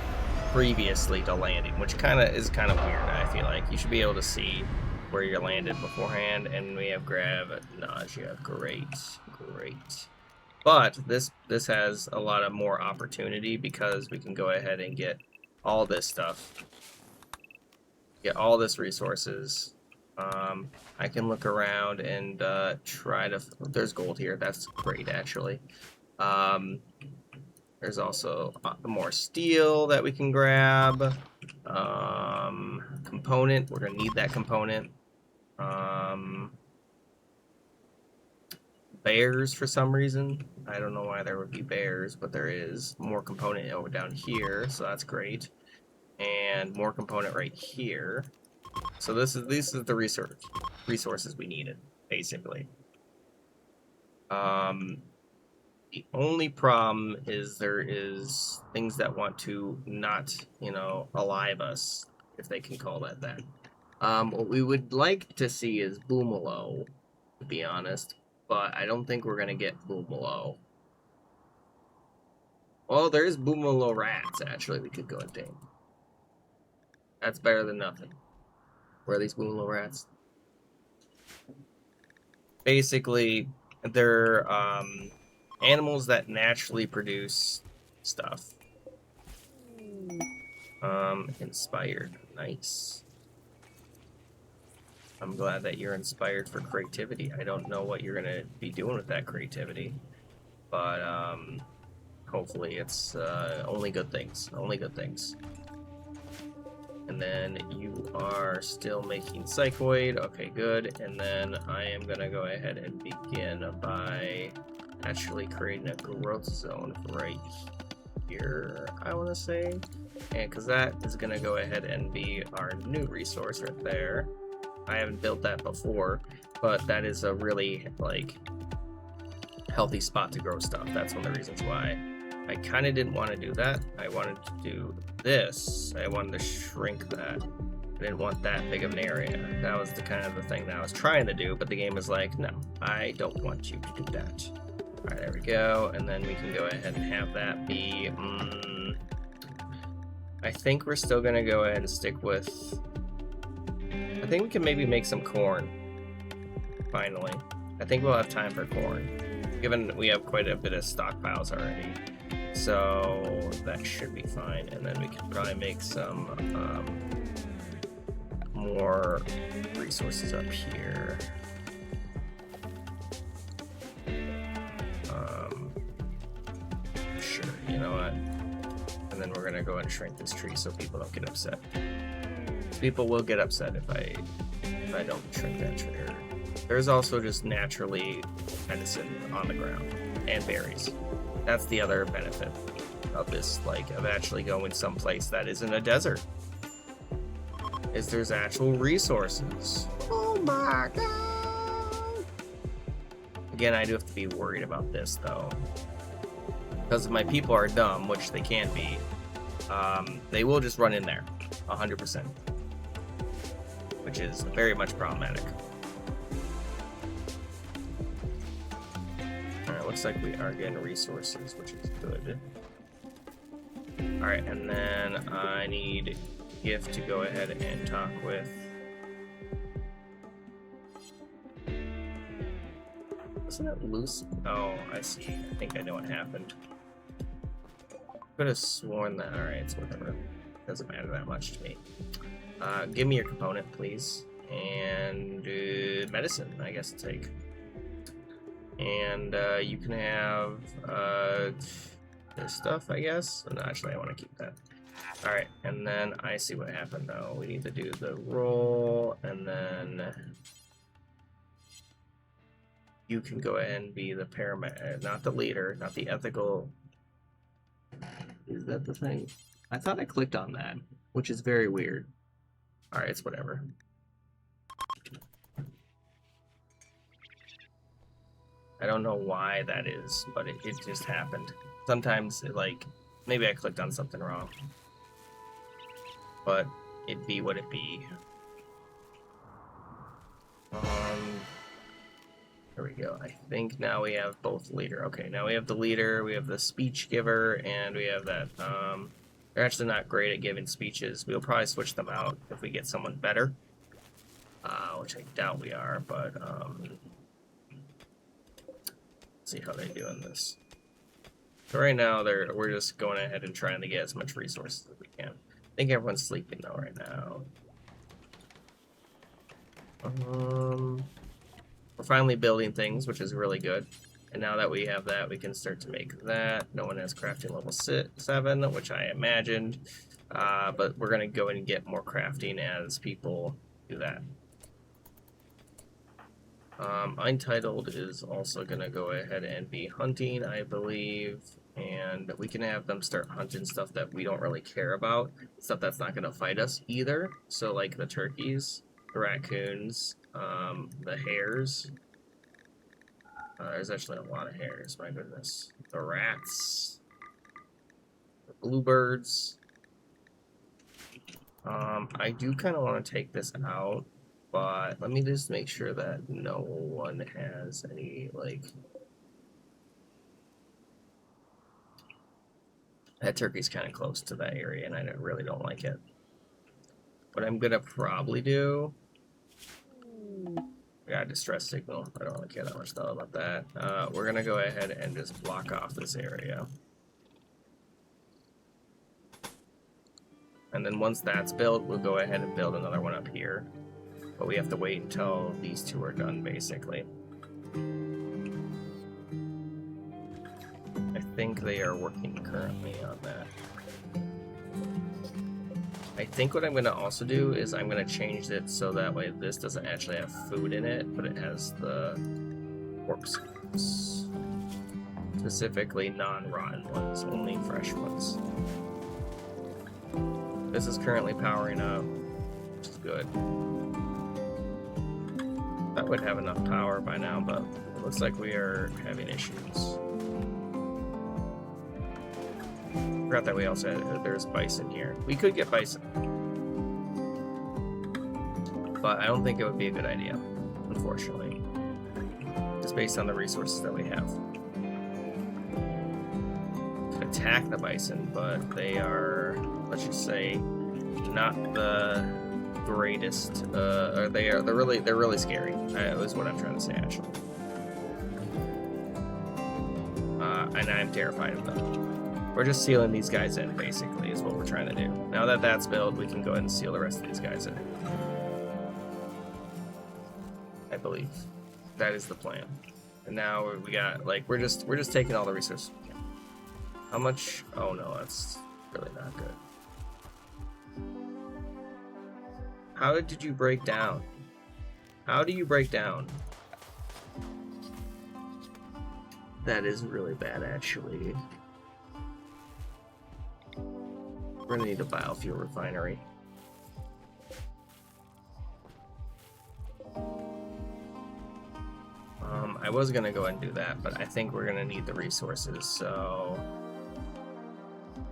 previously to landing, which is kind of weird, I feel like. You should be able to see where you're landed beforehand, and we have grab nausea. Great. But this has a lot of more opportunity because we can go ahead and get all this stuff. Get all this resources. I can look around and try to... There's gold here. That's great, actually. There's also more steel that we can grab. Component. We're going to need that component. Bears for some reason. I don't know why there would be bears, but there is more component over down here, so that's great. And more component right here. So this is the resources we needed, basically. The only problem is there is things that want to not, alive us, if they can call that that. What we would like to see is Boomalo, to be honest, but I don't think we're going to get Boomalo. Well, there is Boomalo rats, actually, we could go and tame. That's better than nothing. Where are these Boomalo rats? Basically, they're animals that naturally produce stuff. Inspired. Nice. I'm glad that you're inspired for creativity. I don't know what you're gonna be doing with that creativity, but hopefully it's only good things. Only good things. And then you are still making psychoid. Okay, good. And then I am gonna go ahead and begin by actually creating a growth zone right here, I want to say. And because that is going to go ahead and be our new resource right there. I haven't built that before, but that is a really, healthy spot to grow stuff. That's one of the reasons why. I kind of didn't want to do that. I wanted to do this. I wanted to shrink that. I didn't want that big of an area. That was the kind of the thing that I was trying to do, but the game is like, no, I don't want you to do that. Alright, there we go, and then we can go ahead and have that be, I think we're still gonna go ahead and stick with... I think we can maybe make some corn. Finally. I think we'll have time for corn. Given we have quite a bit of stockpiles already. So that should be fine. And then we can probably make some more resources up here. Sure, you know what? And then we're gonna go ahead and shrink this tree so people don't get upset. People will get upset if I don't shrink that tree. There's also just naturally medicine on the ground and berries. That's the other benefit of this, like, of actually going someplace that isn't a desert. Is there's actual resources. Oh my god! Again, I do have to be worried about this though. Because if my people are dumb, which they can be, they will just run in there, 100%. Which is very much problematic. Alright, looks like we are getting resources, which is good. Alright, and then I need Gift to go ahead and talk with... Wasn't it loose? Oh, I see. I think I know what happened. Could have sworn that. Alright, it's whatever. Doesn't matter that much to me. Give me your component, please. And medicine, I guess, to take. And you can have this stuff, I guess. No, actually, I want to keep that. Alright, and then I see what happened, though. We need to do the roll, and then you can go ahead and be the paramedic, not the leader, not the ethical. Is that the thing? I thought I clicked on that, which is very weird. Alright, it's whatever. I don't know why that is, but it just happened. Sometimes, maybe I clicked on something wrong. But it be what it be. There we go. I think now we have both leader. Okay, now we have the leader, we have the speech giver, and we have that. They're actually not great at giving speeches. We'll probably switch them out if we get someone better. Which I doubt we are, but see how they do in this. So right now we're just going ahead and trying to get as much resources as we can. I think everyone's sleeping though right now. We're finally building things, which is really good. And now that we have that, we can start to make that. No one has crafting level 7, which I imagined. But we're going to go and get more crafting as people do that. Untitled is also going to go ahead and be hunting, I believe. And we can have them start hunting stuff that we don't really care about. Stuff that's not going to fight us either. So like the turkeys, the raccoons, the hares. There's actually a lot of hares, my goodness. The rats. The bluebirds. I do kind of want to take this out, but let me just make sure that no one has any, that turkey's kind of close to that area, and I really don't like it. What I'm going to probably do... Yeah, distress signal. I don't really care that much though about that. We're gonna go ahead and just block off this area. And then once that's built, we'll go ahead and build another one up here. But we have to wait until these two are done, basically. I think they are working currently on that. I think what I'm going to also do is I'm going to change it so that way this doesn't actually have food in it, but it has the pork scraps. Specifically non-rotten ones, only fresh ones. This is currently powering up, which is good. That would have enough power by now, but it looks like we are having issues. Forgot that we also had, there's bison here. We could get bison. But I don't think it would be a good idea, unfortunately. Just based on the resources that we have. Okay. attack the bison, but they are, let's just say, not the greatest. Or they're really scary. Is what I'm trying to say, actually. And I'm terrified of them. We're just sealing these guys in, basically, is what we're trying to do. Now that that's built, we can go ahead and seal the rest of these guys in. I believe that is the plan. And now we got, like, we're just taking all the resources we can. How much? Oh no, that's really not good. How did you break down? How do you break down? That is really bad, actually. We're gonna need a biofuel refinery. I was gonna go ahead and do that, but I think we're gonna need the resources, so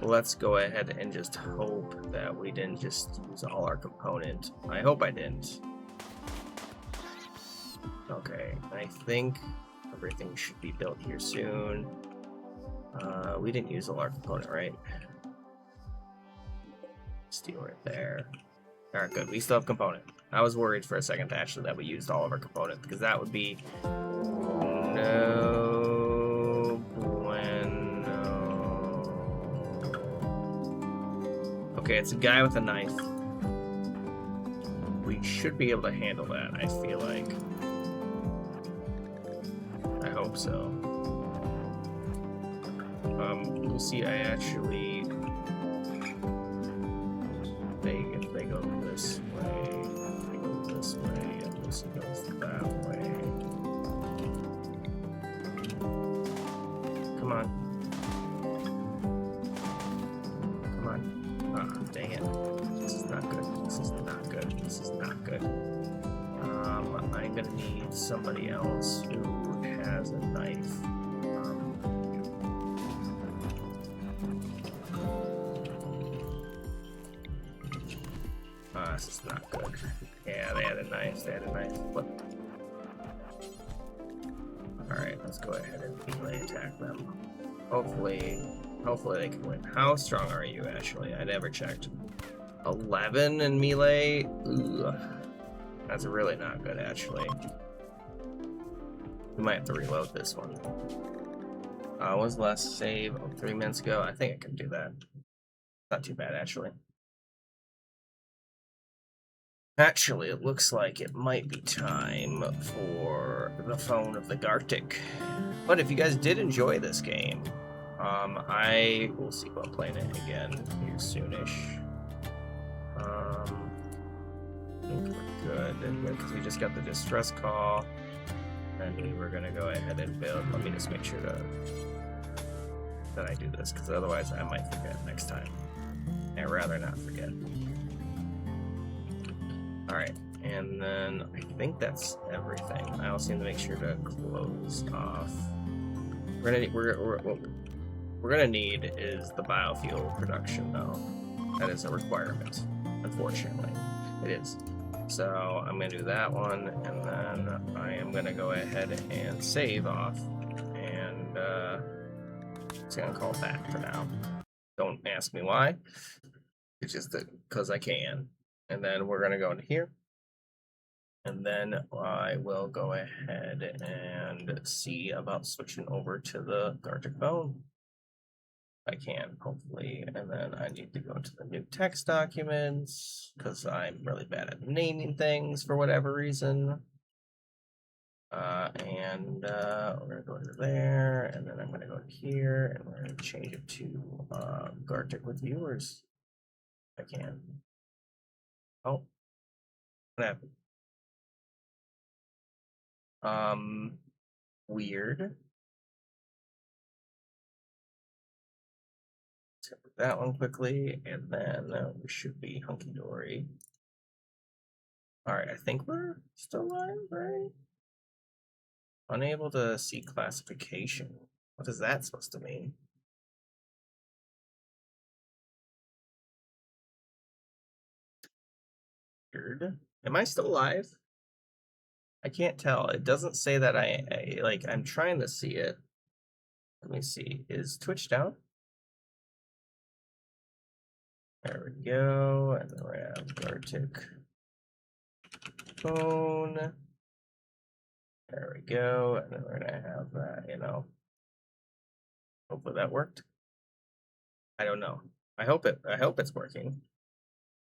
let's go ahead and just hope that we didn't just use all our component. I hope I didn't. Okay, I think everything should be built here soon. We didn't use all our component, right? Steel right there. Alright, good. We still have component. I was worried for a second actually that we used all of our component, because that would be no bueno. Okay, it's a guy with a knife. We should be able to handle that, I feel like. I hope so. We'll see. I actually, if they go this way, they go this way, and this goes that way. Come on. Come on. Ah, dang it. This is not good. This is not good. This is not good. I'm gonna need somebody else who has a knife. This is not good. Yeah, they had a knife. They had a knife. Flip. Alright, let's go ahead and melee attack them. Hopefully they can win. How strong are you, actually? I never checked. 11 in melee? Ugh. That's really not good, actually. We might have to reload this one. What was the last save? Oh, 3 minutes ago? I think I can do that. Not too bad, actually. Actually, it looks like it might be time for the phone of the Gartic. But if you guys did enjoy this game, I will see about playing it again here soonish. I think we're good, because we just got the distress call, and we were gonna go ahead and build. Let me just make sure that I do this, because otherwise I might forget next time. I'd rather not forget. Alright, and then I think that's everything. I also need to make sure to close off. What we're gonna need is the biofuel production, though. That is a requirement, unfortunately. It is. So I'm gonna do that one, and then I am gonna go ahead and save off, and just gonna call it that for now. Don't ask me why. It's just because I can. And then we're gonna go into here, and then I will go ahead and see about switching over to the Gartic phone. I can, hopefully, and then I need to go into the new text documents, because I'm really bad at naming things for whatever reason. We're gonna go into there, and then I'm gonna go here, and we're gonna change it to Gartic with viewers. If I can. Oh, what happened? Weird. Let's hit that one quickly, and then we should be hunky-dory. Alright, I think we're still live, right? Unable to see classification. What is that supposed to mean? Weird. Am I still live? I can't tell. It doesn't say that I'm trying to see it. Let me see. Is Twitch down? There we go. And then we have Gartic phone. There we go. And then we're gonna have that, you know. Hopefully that worked. I don't know. I hope it's working.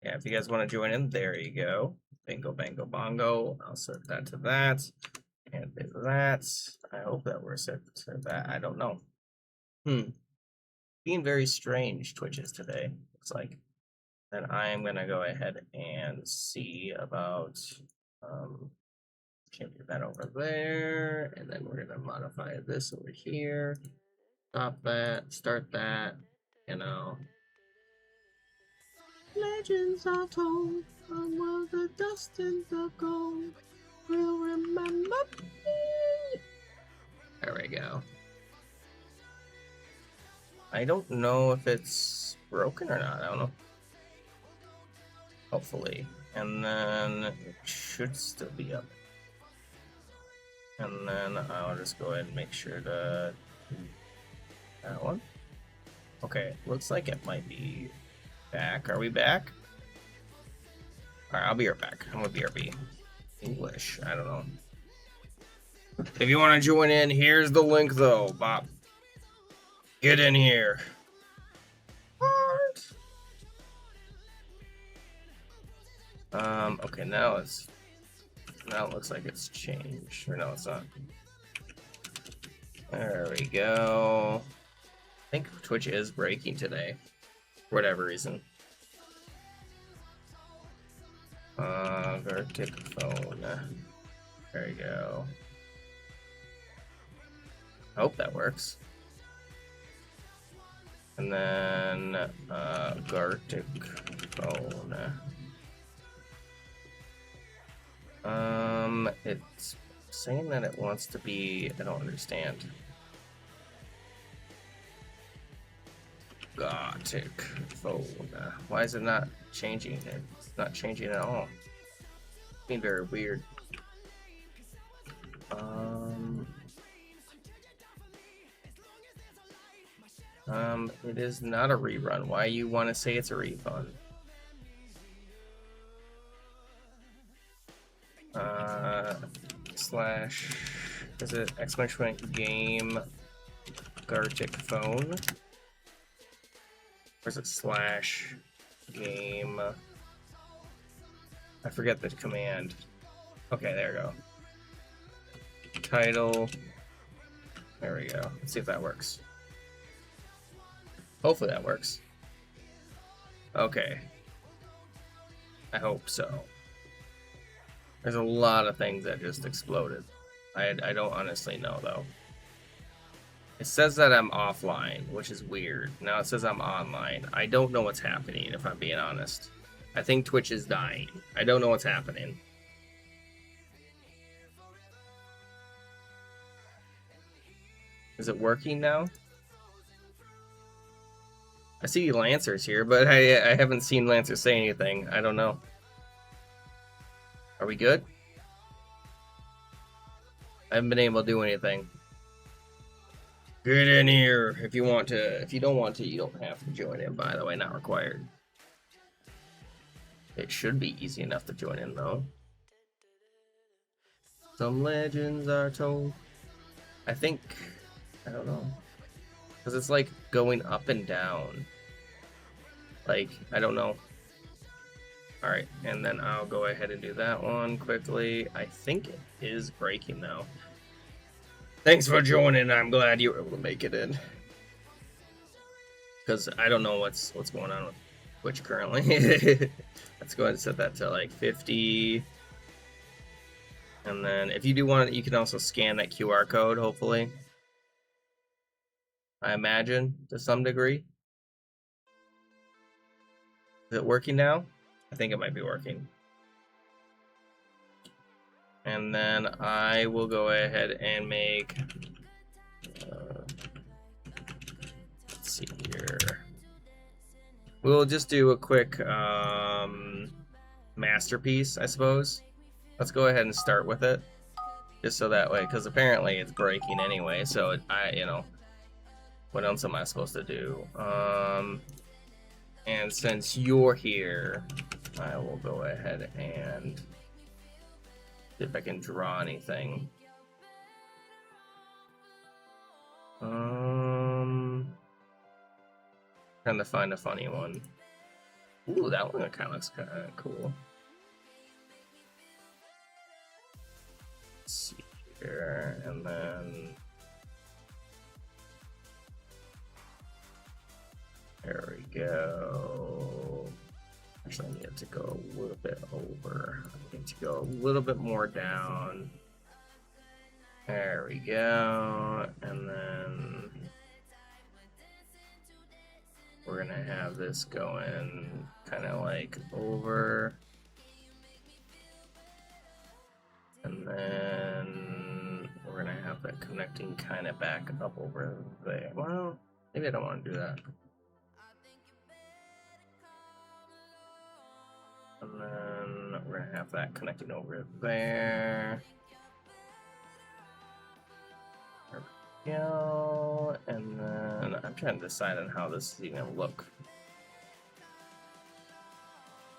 Yeah, if you guys want to join in, there you go. Bingo bango bongo. I'll set that to that. And that. I hope that we're set to that. I don't know. Being very strange Twitches today, looks like. Then I'm gonna go ahead and see about changing that over there, and then we're gonna modify this over here. Stop that, start that, you know. Legends are told from where the dust and the gold will remember me. There we go. I don't know if it's broken or not. I don't know. Hopefully. And then it should still be up. And then I'll just go ahead and make sure to do that one. Okay, looks like it might be back. Are we back? Alright, I'll be right back. I'm gonna BRB. English, I don't know. If you want to join in, here's the link though, Bob. Get in here. Okay, now it looks like it's changed. Or no, it's not. There we go. I think Twitch is breaking today. For whatever reason. Gartic phone. There you go. I hope that works. And then Gartic phone. It's saying that it wants to be. I don't understand. Gartic phone. Why is it not changing? It's not changing at all. It's being very weird. It is not a rerun. Why you want to say it's a refund? Slash, is it exclamation point game Gartic phone? Or is it slash game? I forget the command. Okay, there we go. Title. There we go. Let's see if that works. Hopefully that works. Okay. I hope so. There's a lot of things that just exploded. I don't honestly know though. It says that I'm offline, which is weird. Now it says I'm online. I don't know what's happening, if I'm being honest. I think Twitch is dying. I don't know what's happening. Is it working now? I see Lancer's here, but I haven't seen Lancer say anything. I don't know. Are we good? I haven't been able to do anything. Get in here if you want to. If you don't want to, you don't have to join in, by the way, not required. It should be easy enough to join in, though. Some legends are told. I think, I don't know. Because it's like going up and down. Like, I don't know. Alright, and then I'll go ahead and do that one quickly. I think it is breaking though. Thanks for joining. I'm glad you were able to make it in. Because I don't know what's going on with Twitch currently. Let's go ahead and set that to like 50. And then if you do want it, you can also scan that QR code, hopefully. I imagine, to some degree. Is it working now? I think it might be working. And then I will go ahead and make, let's see here. We'll just do a quick masterpiece, I suppose. Let's go ahead and start with it. Just so that way, because apparently it's breaking anyway, so you know, what else am I supposed to do? And since you're here, I will go ahead and see if I can draw anything. Trying to find a funny one. Ooh, that one kind of looks kind of cool. Let's see here, and then there we go. Actually, I need to go a little bit over. I need to go a little bit more down. There we go, and then we're gonna have this going kind of like over, and then we're gonna have that connecting kind of back up over there. Well, maybe I don't want to do that. And then we're gonna have that connecting over there. There we go. And then I'm trying to decide on how this is even gonna look.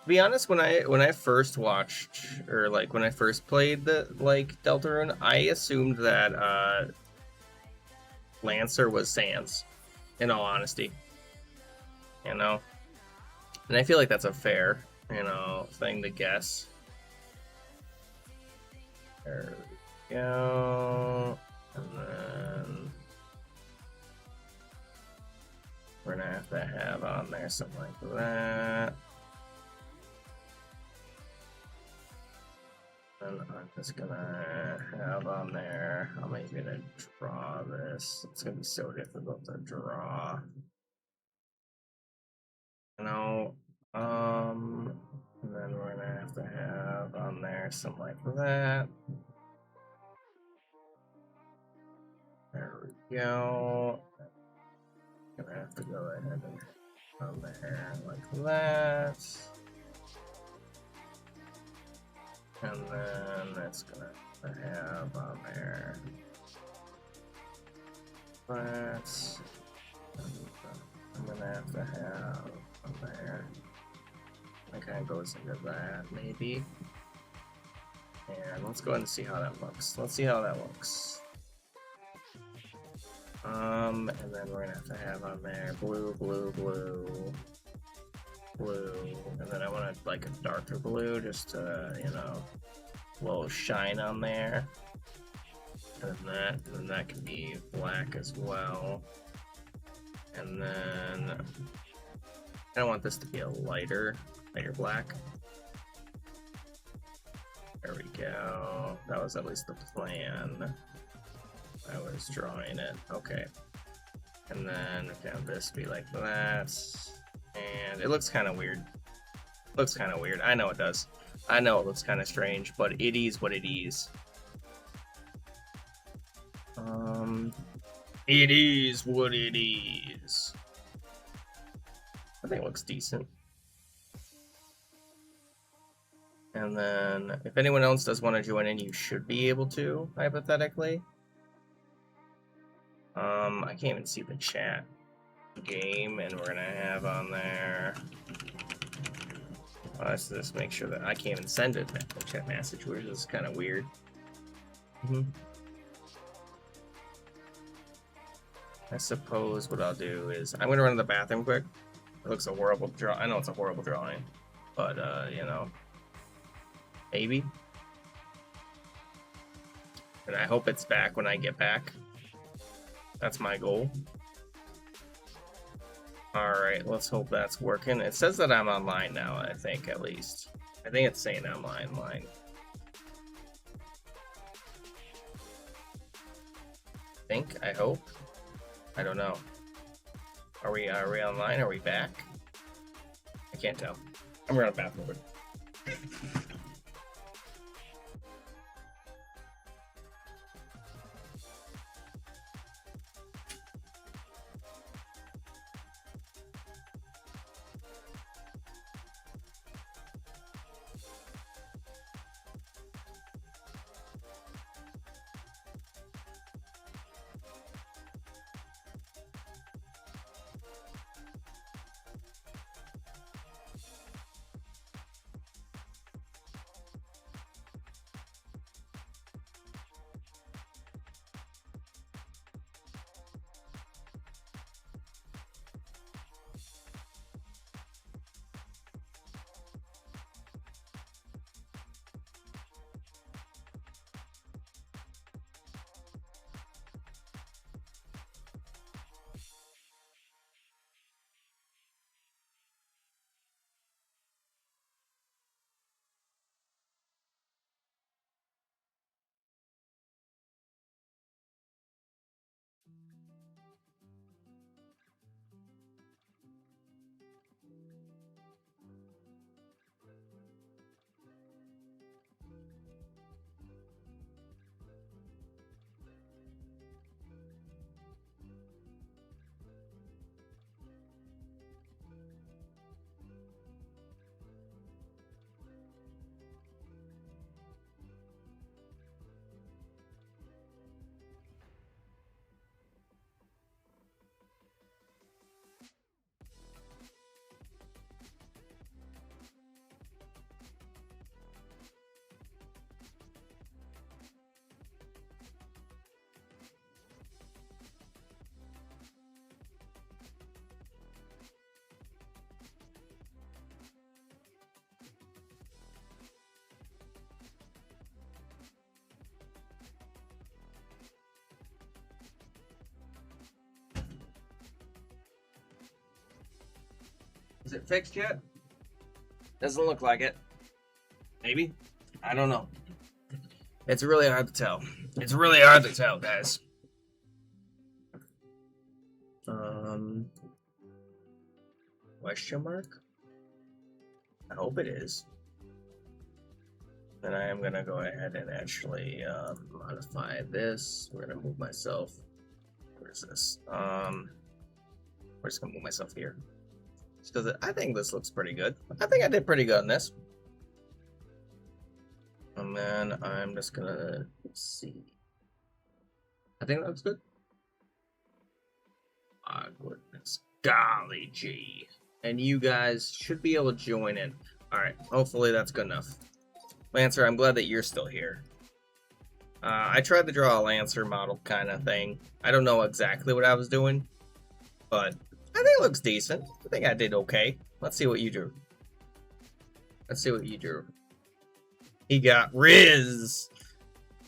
To be honest, when I first watched, or like when I first played the Deltarune, I assumed that Lancer was Sans, in all honesty. You know? And I feel like that's a fair, you know, thing to guess. There we go. And then we're gonna have to have on there something like that. And I'm just gonna have on there, how am I gonna draw this? It's gonna be so difficult to draw. You know, and then we're gonna have to have on there something like that. There we go. Gonna have to go ahead and on there like that. And then it's gonna have on there that. I'm gonna have to have on there. That kind of goes into that, maybe. And let's go ahead and see how that looks. Let's see how that looks. And then we're gonna have to have on there blue, blue, blue, blue, and then I want like a darker blue, just to, you know, a little shine on there. And then that can be black as well. And then I don't want this to be a lighter black. There we go. That was at least the plan. I was drawing it. Okay. And then have this be like that. And it looks kind of weird. Looks kind of weird. I know it does. I know it looks kind of strange, but it is what it is. It is what it is. I think it looks decent. And then, if anyone else does want to join in, you should be able to, hypothetically. I can't even see the chat game, and we're gonna have on there. Let's just make sure that I can't even send it a chat message, which is kind of weird. I suppose what I'll do is I'm gonna run to the bathroom quick. It looks a horrible draw. I know it's a horrible drawing, but you know, maybe. And I hope it's back when I get back. That's my goal. Alright, let's hope that's working. It says that I'm online now, I think, at least. I think it's saying I'm online. I hope. I don't know. Are we online? Are we back? I can't tell. I'm going to the bathroom. Is it fixed yet? Doesn't look like it. Maybe? I don't know. It's really hard to tell. It's really hard to tell, guys. Question mark? I hope it is. Then I am gonna go ahead and actually modify this. We're gonna move myself. Where's this? We're just gonna move myself here. Just because I think this looks pretty good. I think I did pretty good on this. And then I'm just gonna see. I think that looks good. Ah, goodness. Golly gee. And you guys should be able to join in. Alright, hopefully that's good enough. Lancer, I'm glad that you're still here. I tried to draw a Lancer model kind of thing. I don't know exactly what I was doing, but I think it looks decent. I think I did okay. Let's see what you drew. Let's see what you drew. He got Riz!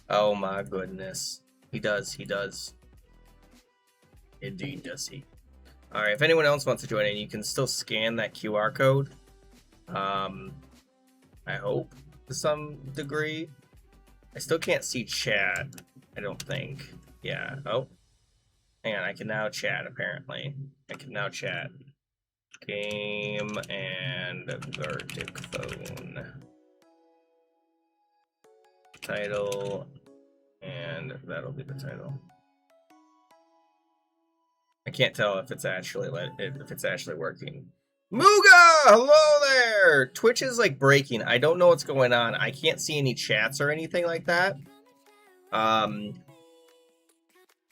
Oh my goodness. He does, he does. Indeed does he. Alright, if anyone else wants to join in, you can still scan that QR code. I hope, to some degree. I still can't see chat, I don't think. Yeah, oh. Hang on, I can now chat, apparently. I can now chat. Game and Gartic phone. Title, and that'll be the title. I can't tell if it's actually working. Mooga! Hello there! Twitch is like breaking. I don't know what's going on. I can't see any chats or anything like that. I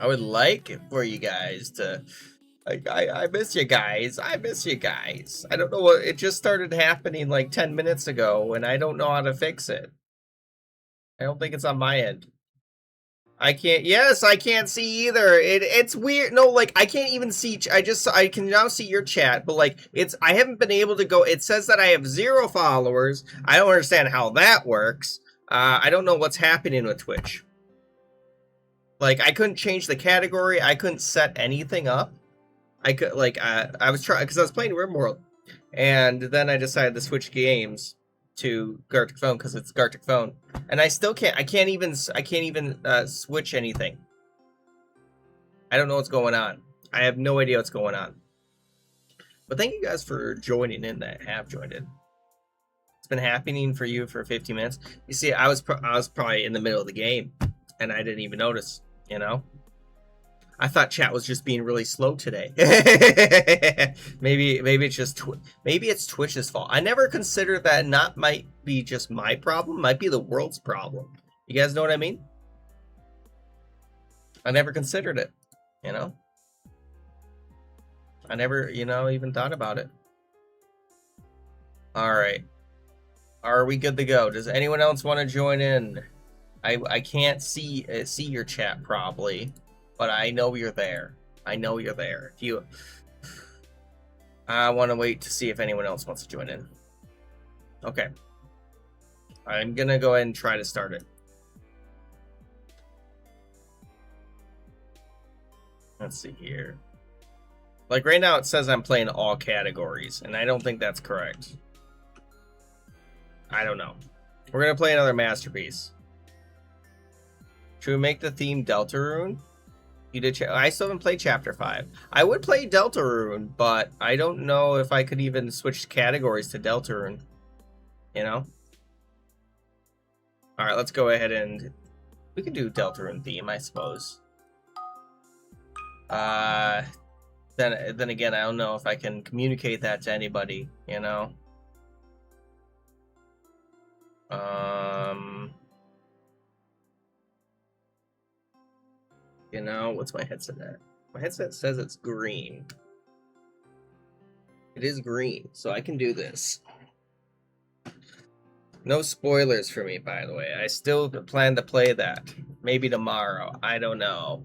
would like it for you guys to... I miss you guys. I miss you guys. I don't know what... It just started happening like 10 minutes ago, and I don't know how to fix it. I don't think it's on my end. I can't. Yes, I can't see either. It's weird. No, like I can't even see. I can now see your chat, but like I haven't been able to go. It says that I have 0 followers. I don't understand how that works. I don't know what's happening with Twitch. Like I couldn't change the category. I couldn't set anything up. I could I was trying because I was playing Rimworld, and then I decided to switch games to Gartic phone because it's Gartic phone, and I still can't. I can't even switch anything. I don't know what's going on. I have no idea what's going on. But thank you guys for joining in that have joined in. It's been happening for you for 15 minutes. You see, I was probably in the middle of the game, and I didn't even notice. You know. I thought chat was just being really slow today. maybe it's just maybe it's Twitch's fault. I never considered that. Not might be just my problem. Might be the world's problem. You guys know what I mean? I never considered it. You know. I never, even thought about it. All right. Are we good to go? Does anyone else want to join in? I can't see your chat probably. But I know you're there. I know you're there. I want to wait to see if anyone else wants to join in. Okay. I'm going to go ahead and try to start it. Let's see here. Like right now it says I'm playing all categories, and I don't think that's correct. I don't know. We're going to play another masterpiece. Should we make the theme Deltarune? You did. I still haven't played Chapter 5. I would play Deltarune, but I don't know if I could even switch categories to Deltarune. You know? Alright, let's go ahead and... We could do Deltarune theme, I suppose. Then again, I don't know if I can communicate that to anybody, you know? You know, what's my headset at? My headset says it's green. It is green, so I can do this. No spoilers for me, by the way. I still plan to play that. Maybe tomorrow. I don't know.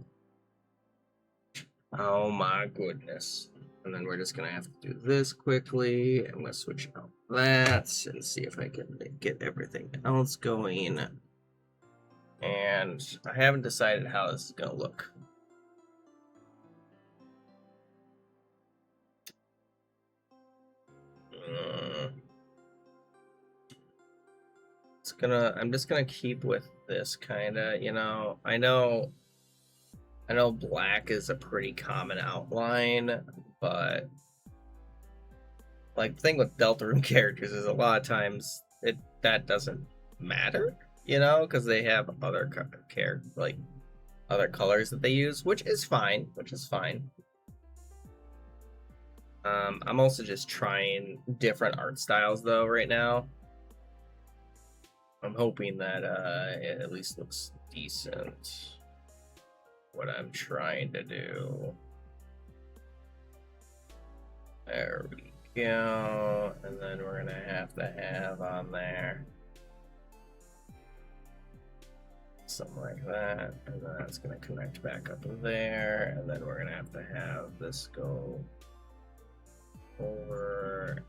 Oh my goodness. And then we're just going to have to do this quickly. I'm going to switch out that and see if I can get everything else going. And I haven't decided how this is going to look. I'm just gonna keep with this kind of, you know. I know black is a pretty common outline, but like the thing with Deltarune characters is a lot of times that doesn't matter, you know, because they have other like other colors that they use, which is fine. I'm also just trying different art styles though right now. I'm hoping that it at least looks decent. What I'm trying to do. There we go. And then we're gonna have to have on there something like that. And then that's gonna connect back up in there. And then we're gonna have to have this go over,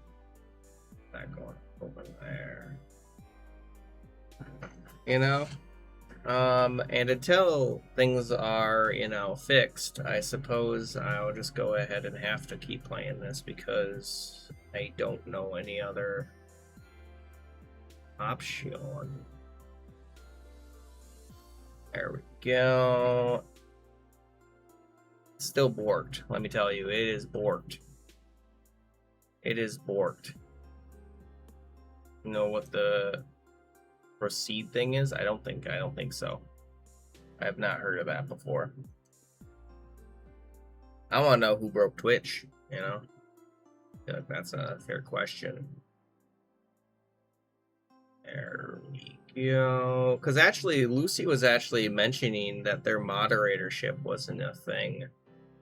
that going over there. You know? And until things are, you know, fixed, I suppose I'll just go ahead and have to keep playing this because I don't know any other option. There we go. Still borked, let me tell you. It is borked. It is borked. You know what the proceed thing is? I don't think so. I have not heard of that before. I want to know who broke Twitch, you know? I feel like that's a fair question. There we go. Because actually, Lucy was actually mentioning that their moderatorship wasn't a thing,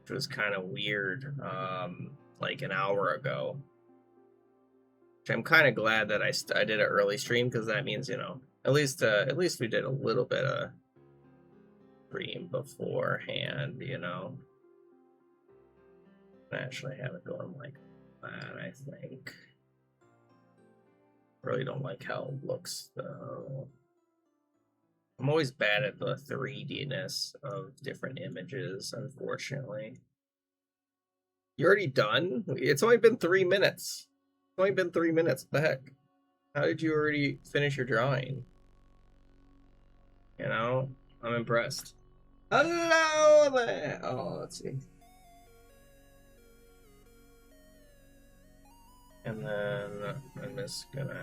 which was kind of weird, like an hour ago. Which I'm kind of glad that I did an early stream, because that means, you know, at least we did a little bit of stream beforehand, you know. I actually have it going like that, I think. Really don't like how it looks, though. I'm always bad at the 3D-ness of different images, unfortunately. You already done? It's only been 3 minutes. It's only been 3 minutes. What the heck? How did you already finish your drawing? You know, I'm impressed. Hello there. Oh, let's see. And then I'm just gonna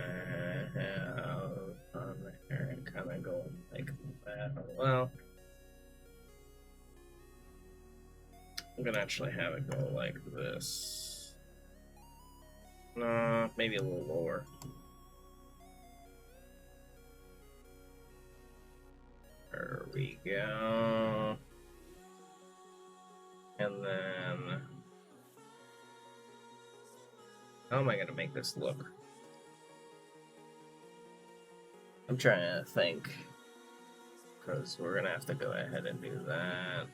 have on there and kind of go like that. Well, I'm gonna actually have it go like this. No, maybe a little lower. There we go. And then, how am I gonna make this look? I'm trying to think, because we're gonna have to go ahead and do that.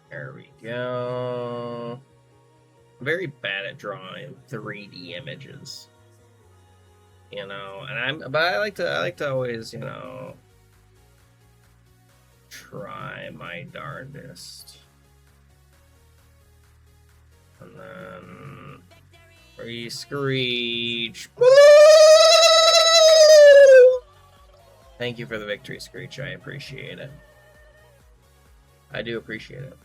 There we go. I'm very bad at drawing 3D images. You know, but I like to always, you know, try my darndest. And then re-screech. Thank you for the victory, Screech. I appreciate it. I do appreciate it.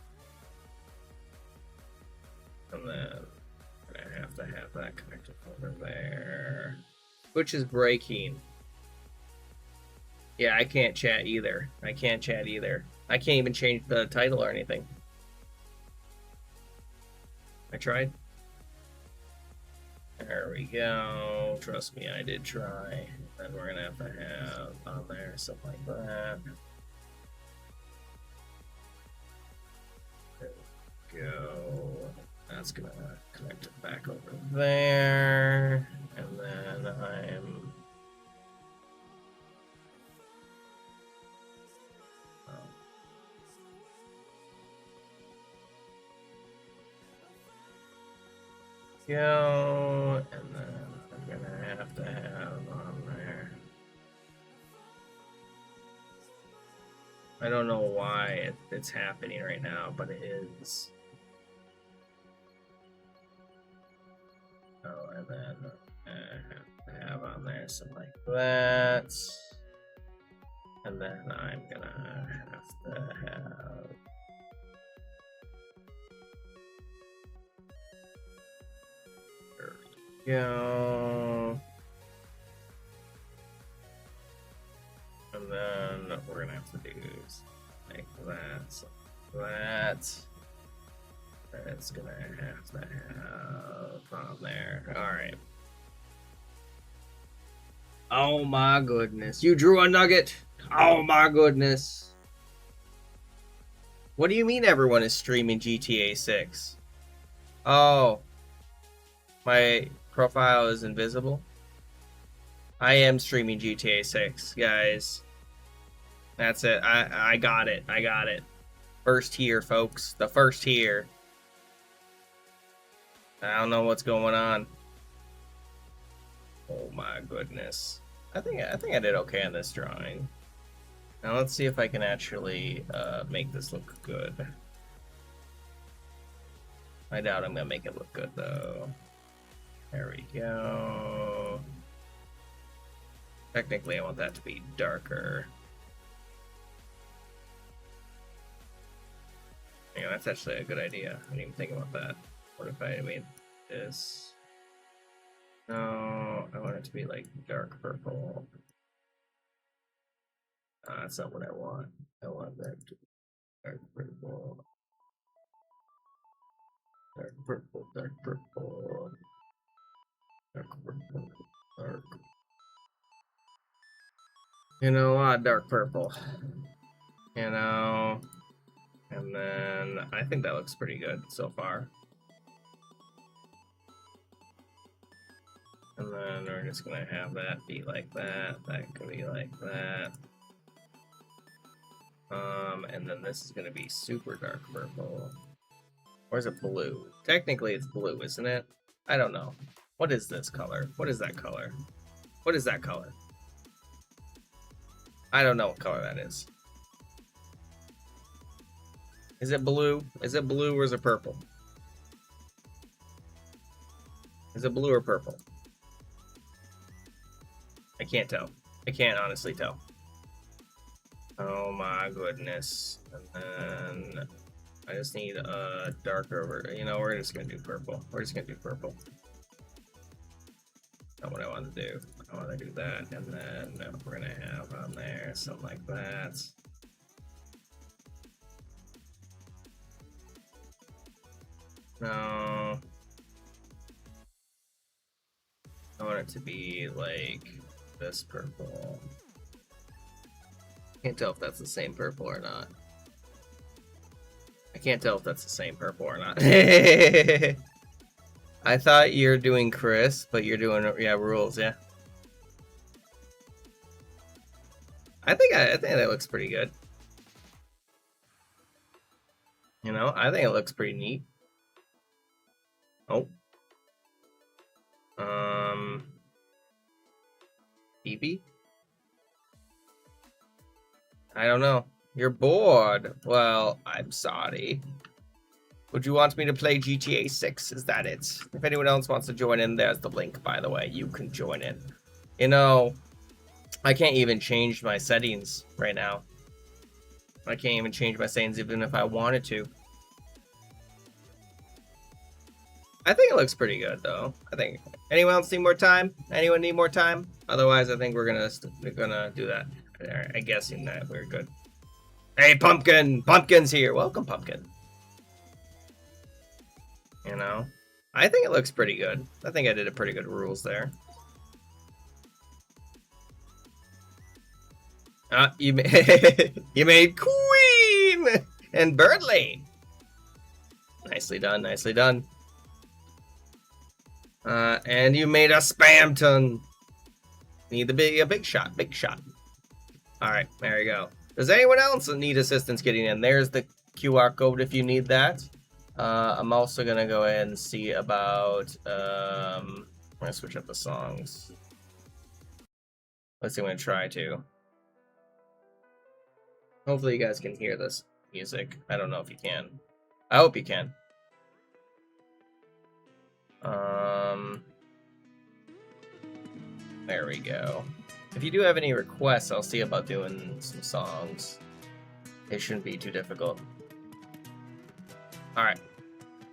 And then I have to have that connected over there. Which is breaking. Yeah, I can't chat either. I can't even change the title or anything. I tried. There we go. Trust me, I did try. And we're gonna have to have on there something like that. There we go. That's gonna connect it back over there. And then I'm go, and then I'm gonna have to have on there. I don't know why it's happening right now, but it is. And then have on there something like that. And then I'm gonna have to have there we go. And then we're gonna have to do like that, that. It's gonna have to have on there. Alright. Oh my goodness. You drew a nugget! Oh my goodness. What do you mean everyone is streaming GTA 6? Oh. My profile is invisible? I am streaming GTA 6, guys. That's it. I got it. I got it. First tier, folks. The first tier. I don't know what's going on. Oh my goodness. I think I did okay on this drawing. Now let's see if I can actually make this look good. I doubt I'm gonna make it look good though. There we go. Technically I want that to be darker. Yeah, that's actually a good idea. I didn't even think about that. What if I made this? No, I want it to be like dark purple. That's not what I want. I want that to be dark purple. Dark purple, dark purple. Dark purple, dark. You know, dark purple. You know, and then I think that looks pretty good so far. And then we're just gonna have that be like that. That could be like that. And then this is gonna be super dark purple. Or is it blue? Technically it's blue, isn't it? I don't know. What is this color? What is that color? What is that color? I don't know what color that is. Is it blue? Is it blue or is it purple? Is it blue or purple? I can't tell. I can't honestly tell. Oh my goodness. And then I just need a darker, you know, we're just gonna do purple. We're just gonna do purple. Not what I want to do. I want to do that, and then we're gonna have on there something like that. No. I want it to be like this purple. Can't tell if that's the same purple or not. I can't tell if that's the same purple or not. I thought you're doing Chris, but you're doing, yeah, rules, yeah. I think that looks pretty good. You know, I think it looks pretty neat. Oh. BB? I don't know. You're bored. Well, I'm sorry. Would you want me to play GTA 6? Is that it? If anyone else wants to join in, there's the link, by the way. You can join in. You know, I can't even change my settings right now. I can't even change my settings even if I wanted to. I think it looks pretty good, though. I think. Anyone else need more time? Anyone need more time? Otherwise, I think we're gonna do that. I'm guessing that we're good. Hey, Pumpkin! Pumpkin's here! Welcome, Pumpkin. You know? I think it looks pretty good. I think I did a pretty good rules there. You made Queen and Birdley. Nicely done, nicely done. And you made a Spamton. Need a big shot, big shot. All right, there you go. Does anyone else need assistance getting in? There's the QR code if you need that. I'm also gonna go ahead and see about. I'm gonna switch up the songs. Let's see. I'm gonna try to. Hopefully, you guys can hear this music. I don't know if you can. I hope you can. There we go. If you do have any requests, I'll see about doing some songs. It shouldn't be too difficult. Alright.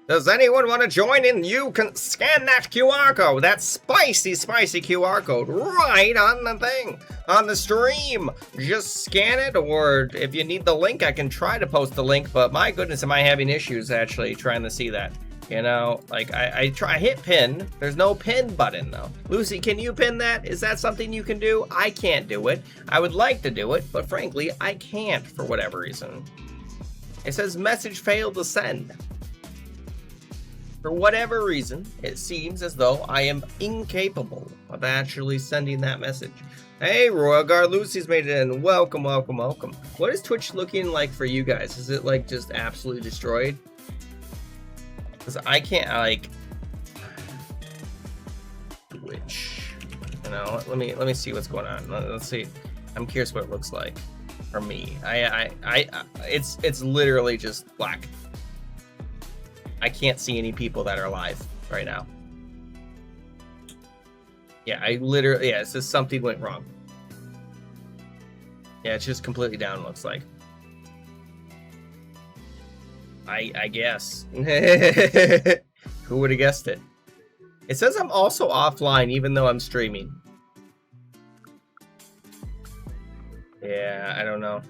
Does anyone want to join in? You can scan that QR code, that spicy, spicy QR code right on the thing, on the stream. Just scan it, or if you need the link, I can try to post the link, but my goodness, am I having issues actually trying to see that. You know, like I hit pin. There's no pin button though. Lucy, can you pin that? Is that something you can do? I can't do it. I would like to do it, but frankly, I can't for whatever reason. It says message failed to send. For whatever reason, it seems as though I am incapable of actually sending that message. Hey, Royal Guard, Lucy's made it in. Welcome, welcome, welcome. What is Twitch looking like for you guys? Is it like just absolutely destroyed? Because I can't, like, Twitch. You know, let me see what's going on. Let's see. I'm curious what it looks like for me. It's literally just black. I can't see any people that are alive right now. Yeah, yeah, it says something went wrong. Yeah, it's just completely down, looks like. I guess. Who would have guessed it? It says I'm also offline even though I'm streaming. Yeah, I don't know.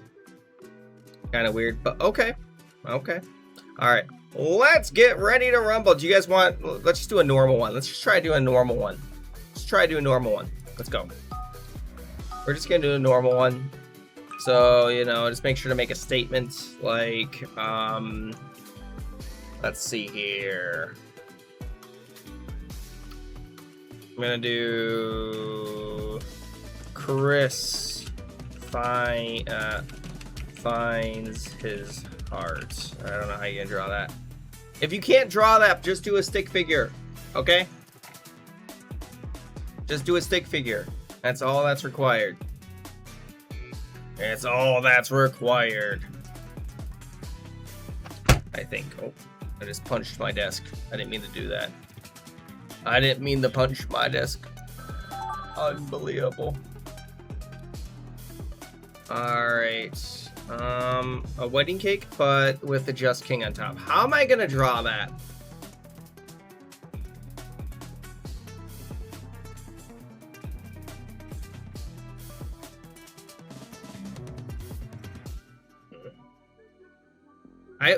Kind of weird, but okay. Okay. All right. Let's get ready to rumble. Do you guys want... Let's just do a normal one. Let's just try doing a normal one. Let's try doing a normal one. Let's go. We're just going to do a normal one. So, you know, just make sure to make a statement like... let's see here. I'm going to do... Chris finds his heart. I don't know how you can draw that. If you can't draw that, just do a stick figure. Okay? Just do a stick figure. That's all that's required. That's all that's required. I think. Oh, I just punched my desk. I didn't mean to do that. I didn't mean to punch my desk. Unbelievable. Alright. A wedding cake, but with the Just King on top. How am I gonna draw that?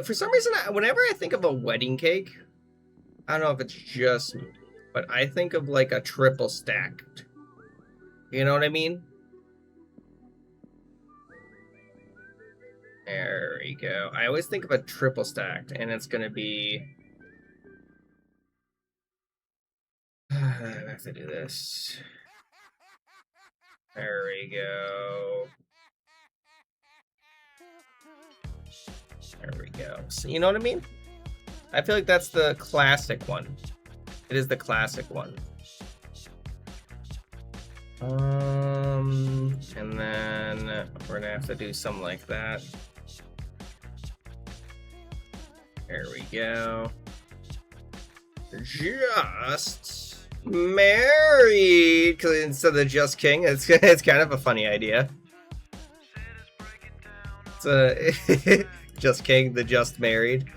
For some reason, whenever I think of a wedding cake, I don't know if it's just me, but I think of like a triple stacked. You know what I mean? There we go. I always think of a triple stacked, and it's gonna be... I have to do this. There we go. There we go. So, you know what I mean? I feel like that's the classic one. It is the classic one. And then we're gonna have to do something like that. There we go. Just married, because instead of just king, it's kind of a funny idea. It's a just king, the just married.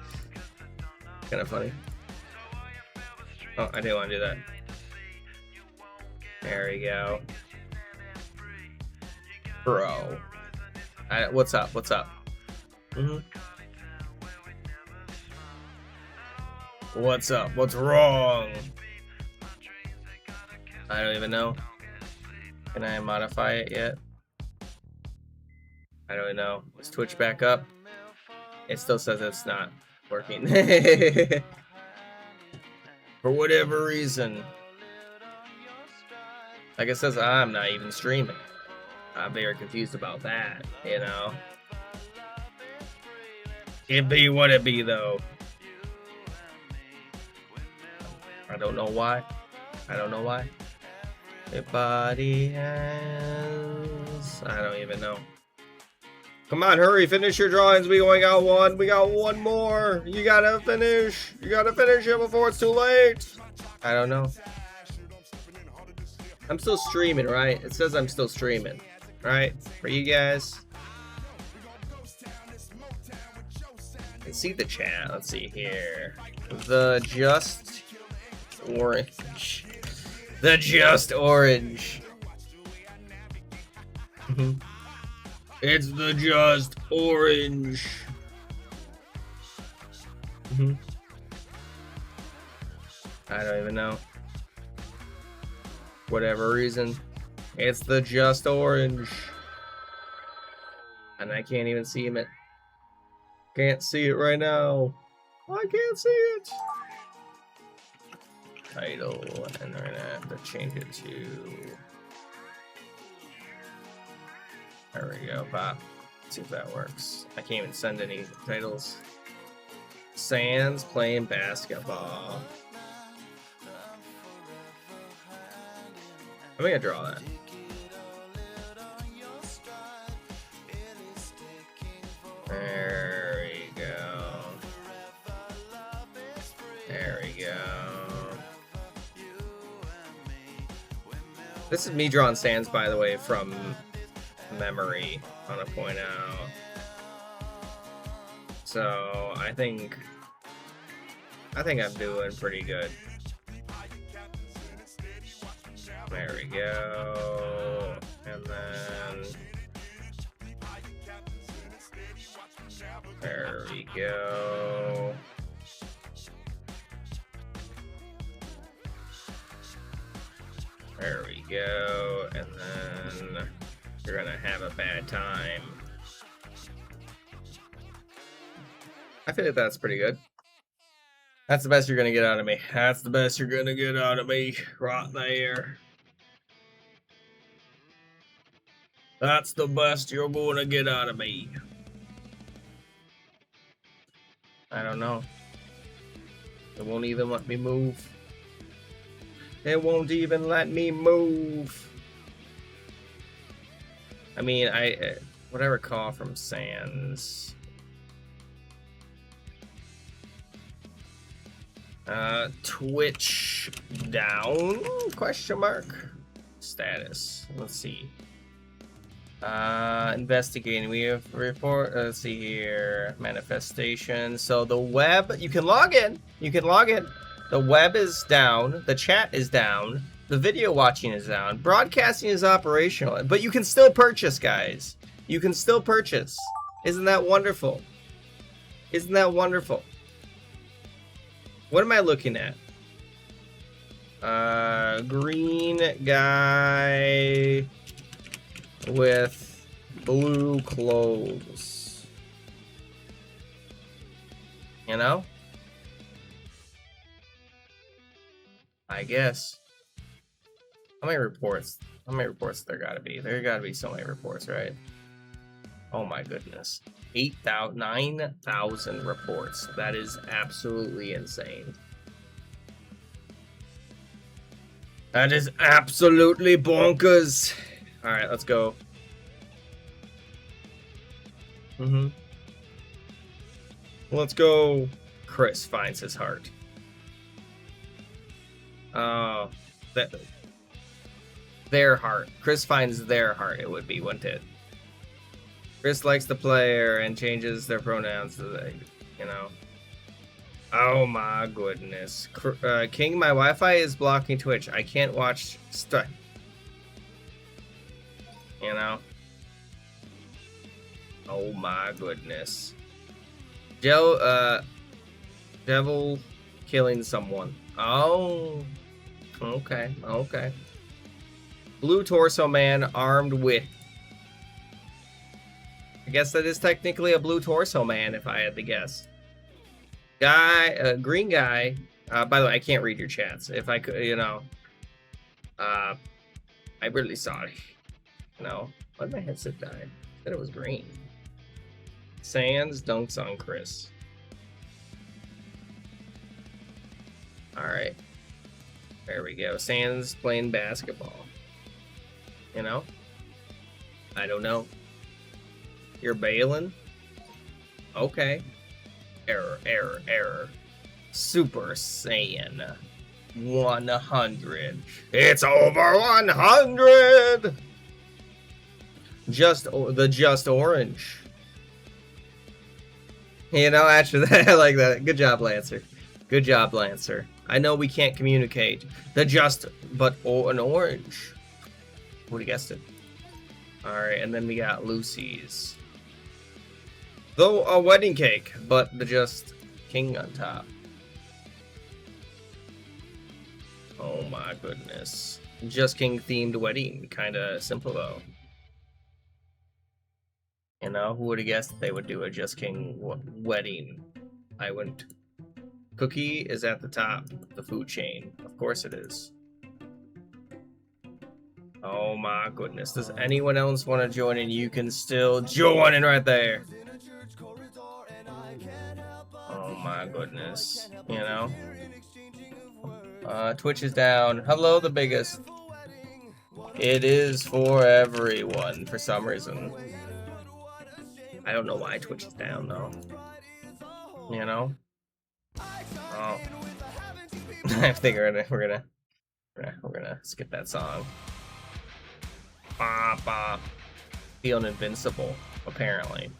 Kind of funny. Oh, I didn't want to do that. There we go. Bro. What's up? What's up? What's up? What's wrong? I don't even know. Can I modify it yet? I don't know. Is Twitch back up? It still says it's not working. For whatever reason. Like it says, I'm not even streaming. I'm very confused about that, you know? It be what it be, though. I don't know why. I don't know why. Everybody has... I don't even know. Come on, hurry, finish your drawings. We only got one. We got one more. You gotta finish. You gotta finish it before it's too late. I don't know. I'm still streaming, right? It says I'm still streaming, right? For you guys. Let's see the chat. Let's see here. The Just Orange. The Just Orange. It's the Just Orange. I don't even know. Whatever reason. It's the Just Orange. And I can't even see it. Can't see it right now. I can't see it. Title, and we're gonna have to change it to. There we go, pop. Let's see if that works. I can't even send any titles. Sans playing basketball. I'm gonna draw that. There we go. There we go. This is me drawing Sans, by the way, from memory. I want to point out. So I think I'm doing pretty good. There we go. And then there we go. There we go. And then you're gonna have a bad time. I feel like that's pretty good. That's the best you're gonna get out of me. That's the best you're gonna get out of me. Right there. That's the best you're gonna get out of me. I don't know. It won't even let me move. It won't even let me move. I mean, what I recall from Sans. Twitch down? Question mark. Status. Let's see. Investigating. We have report. Let's see here. Manifestation. So the web. You can log in. You can log in. The web is down. The chat is down. The video watching is down. Broadcasting is operational. But you can still purchase, guys. You can still purchase. Isn't that wonderful? Isn't that wonderful? What am I looking at? Green guy with blue clothes. You know? I guess. How many reports? How many reports there gotta be? There gotta be so many reports, right? Oh my goodness. 9,000 reports. That is absolutely insane. That is absolutely bonkers. Alright, let's go. Let's go. Chris finds his heart. Oh, their heart. Chris finds their heart, it would be, wouldn't it? Chris likes the player and changes their pronouns to the, you know. Oh my goodness. King, my Wi-Fi is blocking Twitch. I can't watch stuff. You know. Oh my goodness. Devil killing someone. Oh. Okay, okay. Blue torso man armed with. I guess that is technically a blue torso man, if I had to guess. Guy, green guy. By the way, I can't read your chats. If I could, you know. I'm really sorry. You know, why did my headset die? I said it was green. Sans dunks on Chris. All right. There we go. Sans playing basketball. You know? I don't know. You're bailing? Okay. Error, error, error. Super Saiyan. 100. It's over 100. Just orange. You know, actually, I like that. Good job, Lancer. Good job, Lancer. I know we can't communicate. But an orange. Would have guessed it. Alright, and then we got Lucy's. Though a wedding cake, but the just king on top. Oh my goodness. Just king themed wedding. Kinda simple though. You know, who would have guessed they would do a Just King wedding? I wouldn't. Cookie is at the top of the food chain. Of course it is. Oh my goodness. Does anyone else want to join in? You can still join in right there. Oh my goodness. You know? Twitch is down. Hello, the biggest. It is for everyone for some reason. I don't know why Twitch is down though. You know? Oh. I think we're gonna skip that song. Ba ba. Feeling invincible, apparently.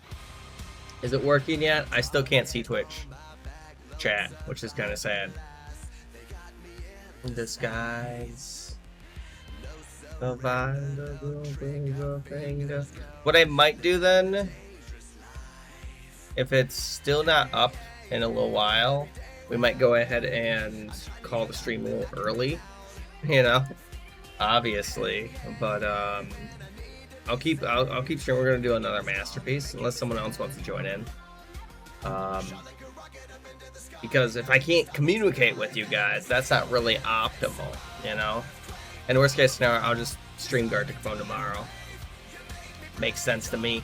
Is it working yet? I still can't see Twitch chat, which is kind of sad. Disguise. What I might do then, if it's still not up in a little while, we might go ahead and call the stream a little early, you know, obviously. But I'll keep streaming. We're gonna do another masterpiece unless someone else wants to join in. Because if I can't communicate with you guys, that's not really optimal, you know. And worst case scenario, I'll just stream Gartic Phone tomorrow. Makes sense to me.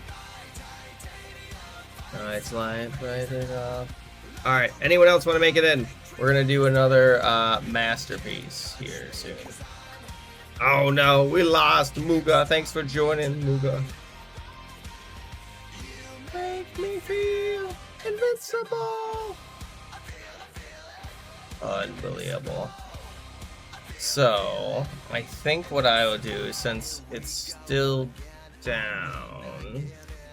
It's light, bright it up. Alright, anyone else want to make it in? We're gonna do another masterpiece here soon. Oh no, we lost Muga. Thanks for joining, Muga. Make me feel invincible. Unbelievable. So, I think what I will do, since it's still down,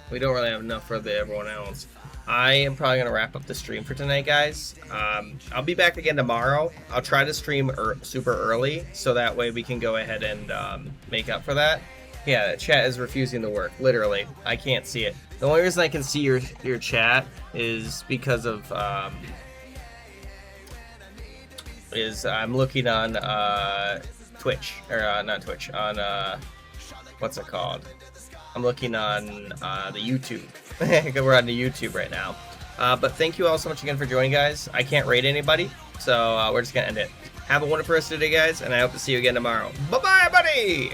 we don't really have enough for everyone else. I am probably going to wrap up the stream for tonight, guys. I'll be back again tomorrow. I'll try to stream super early, so that way we can go ahead and make up for that. Yeah, the chat is refusing to work, literally. I can't see it. The only reason I can see your chat is because of... I'm looking on Twitch, or not Twitch, on what's it called? I'm looking on the YouTube. We're on the YouTube right now. But thank you all so much again for joining, guys. I can't rate anybody, so we're just gonna end it. Have a wonderful rest of the day, guys, and I hope to see you again tomorrow. Bye bye, buddy.